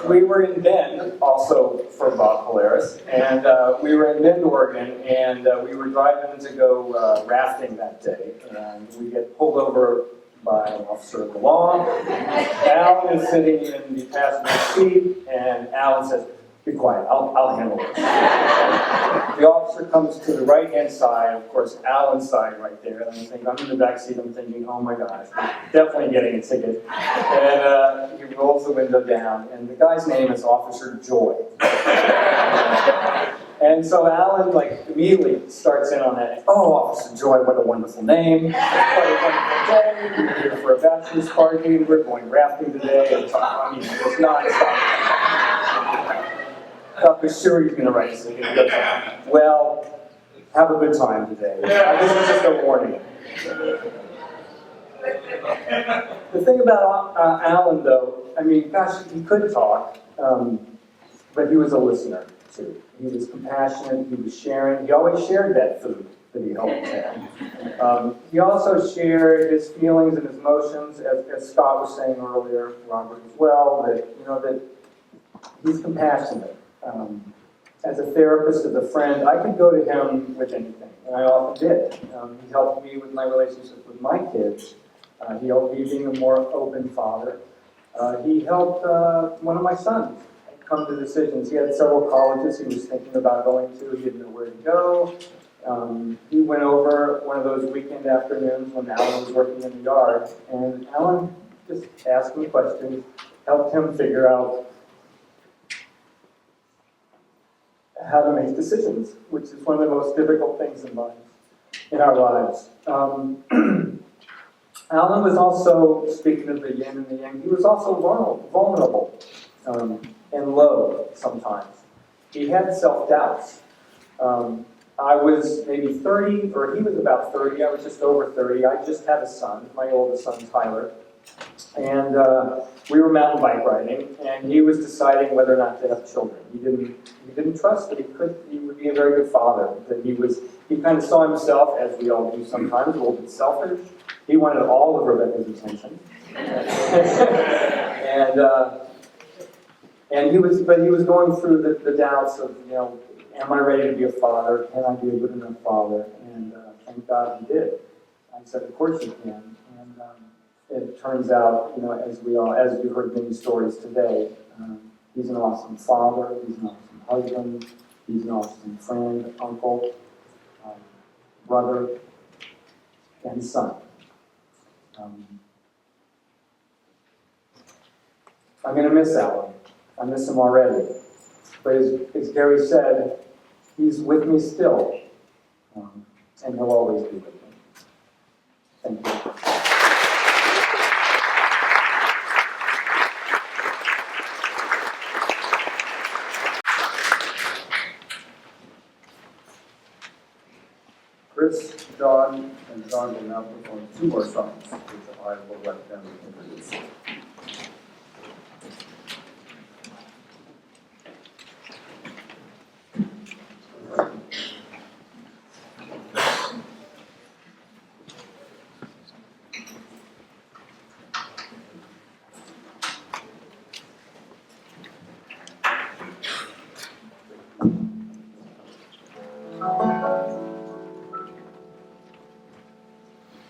I: We were in Bend, also for Bob Polaris, and we were in Bend, Oregon, and we were driving to go rafting that day, and we get pulled over by an officer of the law. Alan is sitting in the passenger seat, and Alan says, be quiet, I'll handle it. The officer comes to the right-hand side, of course, Alan's side right there, and I'm in the back seat, I'm thinking, oh my gosh, definitely getting a ticket. And he rolls the window down, and the guy's name is Officer Joy. And so Alan, like, immediately starts in on that, oh, Officer Joy, what a wonderful name, what a wonderful day, we're here for a bachelor's party, we're going rafting today, and I mean, it's not thought for sure he's going to write something. Well, have a good time today. This is just a warning. The thing about Alan, though, I mean, gosh, he could talk, but he was a listener, too. He was compassionate, he was sharing. He always shared that food that he helped him. He also shared his feelings and his emotions, as Scott was saying earlier, Robert as well, that, you know, that he's compassionate. As a therapist, as a friend, I could go to him with anything, and I often did. He helped me with my relationship with my kids. He helped me being a more open father. He helped one of my sons come to decisions. He had several colleges he was thinking about going to. He didn't know where to go. He went over one of those weekend afternoons when Alan was working in the yard, and Alan just asked him questions, helped him figure out how to make decisions, which is one of the most difficult things in our lives. Alan was also, speaking of the yin and the yang, he was also vulnerable and low sometimes. He had self-doubts. I was maybe 30, or he was about 30, I was just over 30. I just had a son, my oldest son, Tyler. And we were mountain bike riding, and he was deciding whether or not to have children. He didn't trust that he would be a very good father. That he kind of saw himself, as we all do sometimes, a little bit selfish. He wanted all of Rebecca's attention. and he was going through the doubts of, you know, am I ready to be a father? Can I be a good enough father? And thank God he did. I said, of course you can. And it turns out, you know, as you heard many stories today, he's an awesome father, he's an awesome husband, he's an awesome friend, uncle, brother, and son. I'm going to miss Alan. I miss him already. But as Gary said, he's with me still, and he'll always be with me. Thank you.
A: Chris, John, and John will now perform 2 more songs, which I will let them introduce.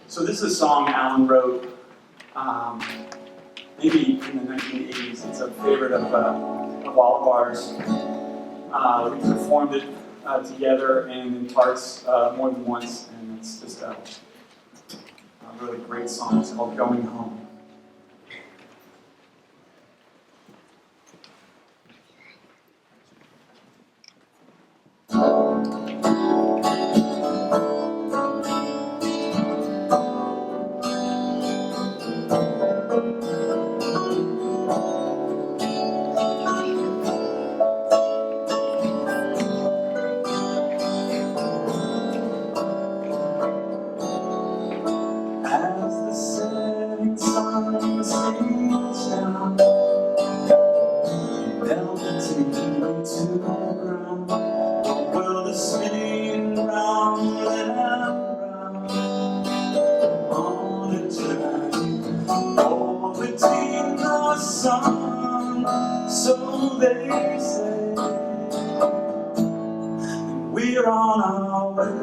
D: So this is a song Alan wrote maybe in the 1980s. It's a favorite of all of ours. We performed it together and in parts more than once, and it's just a really great song. It's called Going Home.
E: As the setting sun sinks down, melting to the ground, the world is spinning round and round on a journey orbiting the sun. So they say we're on our way,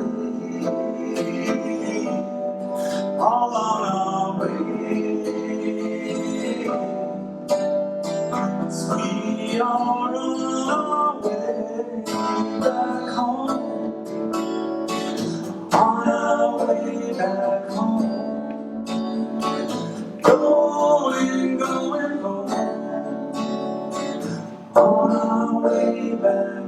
E: all on our way. As we are on our way back home, on our way back home, going home, on our way back.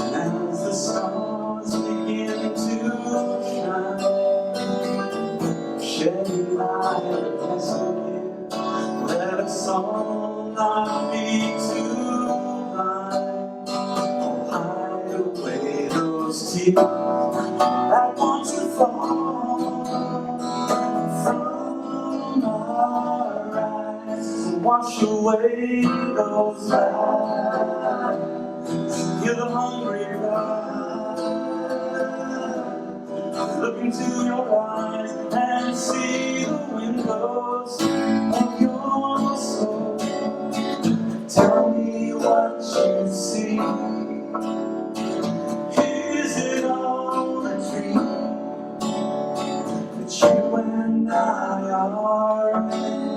E: As the stars begin to shine, shedding light as we let us all not be too blind. Hide away those tears that want to fall from our eyes, wash away those lies. You're the hungry cry. Look into your eyes and see the windows of your soul. Tell me what you see. Is it all a dream that you and I are in?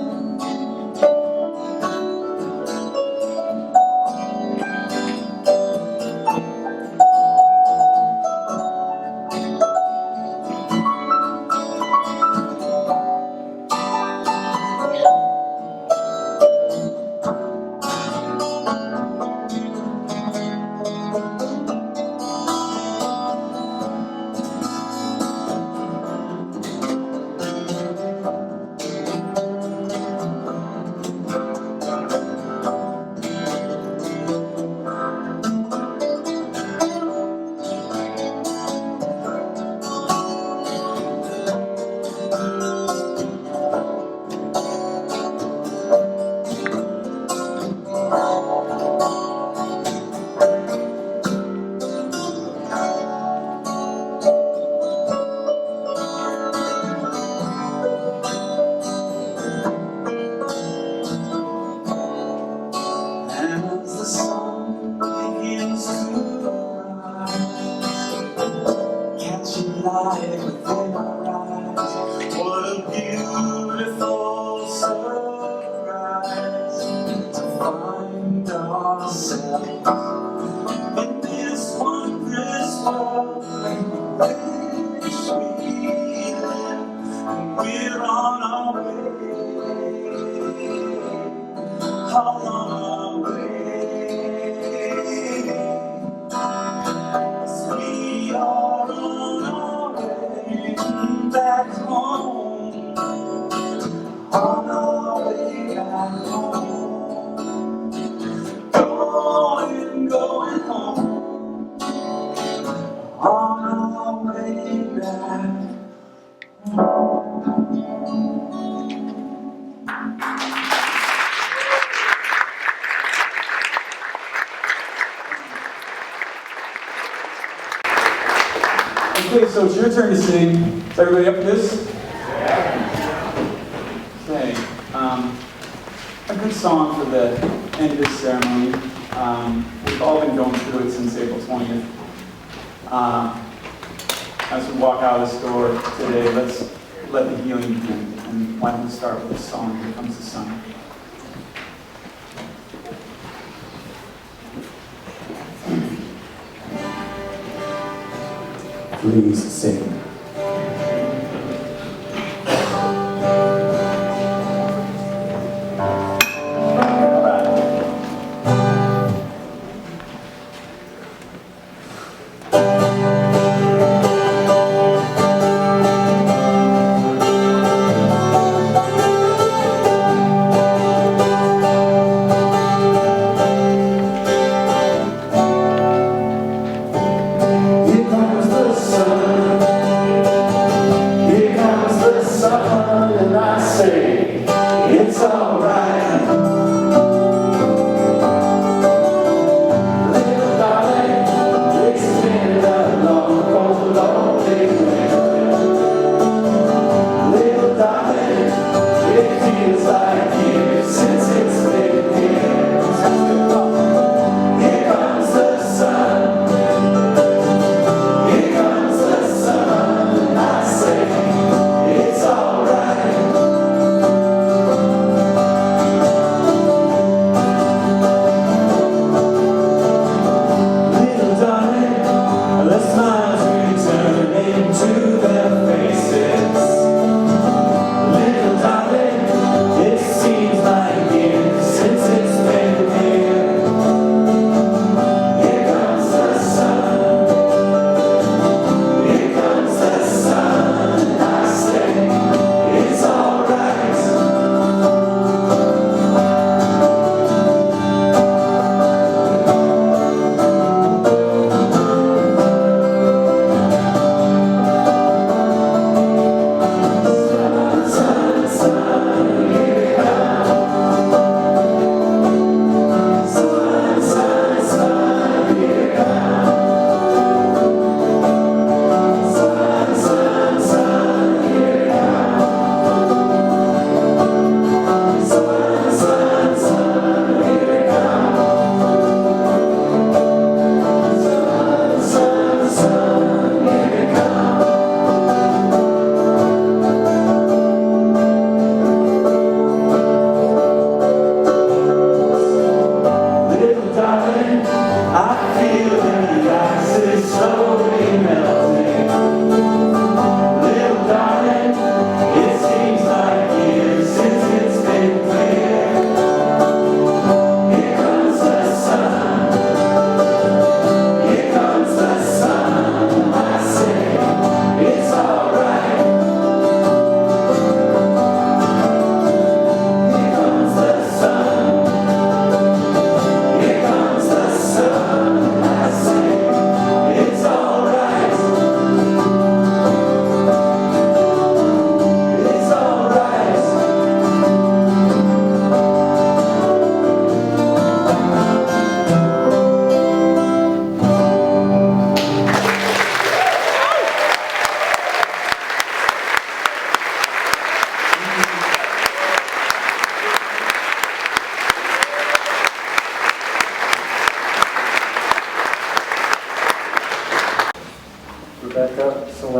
E: As the sun begins to rise, catching light within our eyes, what a beautiful surprise to find ourselves in this wondrous world in which we live. We're on our way, all on our way. As we are on our way back home, on our way back home, going home, on our way back.
D: Okay, so it's your turn to sing. Is everybody up for this? Okay. A good song for the end of this ceremony. We've all been going through it since April 20th. As we walk out of this door today, let's let the healing begin. And why don't we start with this song, Here Comes the Sun.
A: Please sing.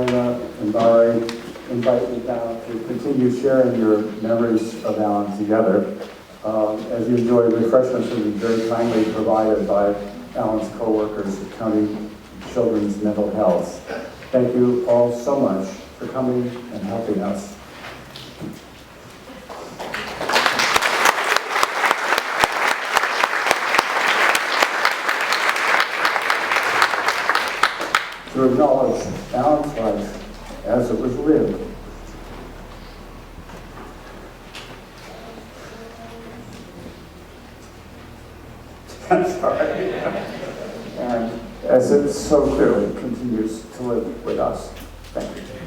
A: Elena and Mari invite you down to continue sharing your memories of Alan together. As you enjoy refreshments that have been very kindly provided by Alan's co-workers at County Children's Mental Health. Thank you all so much for coming and helping us. To acknowledge Alan's life as it was lived. I'm sorry. And as it so clearly continues to live with us. Thank you.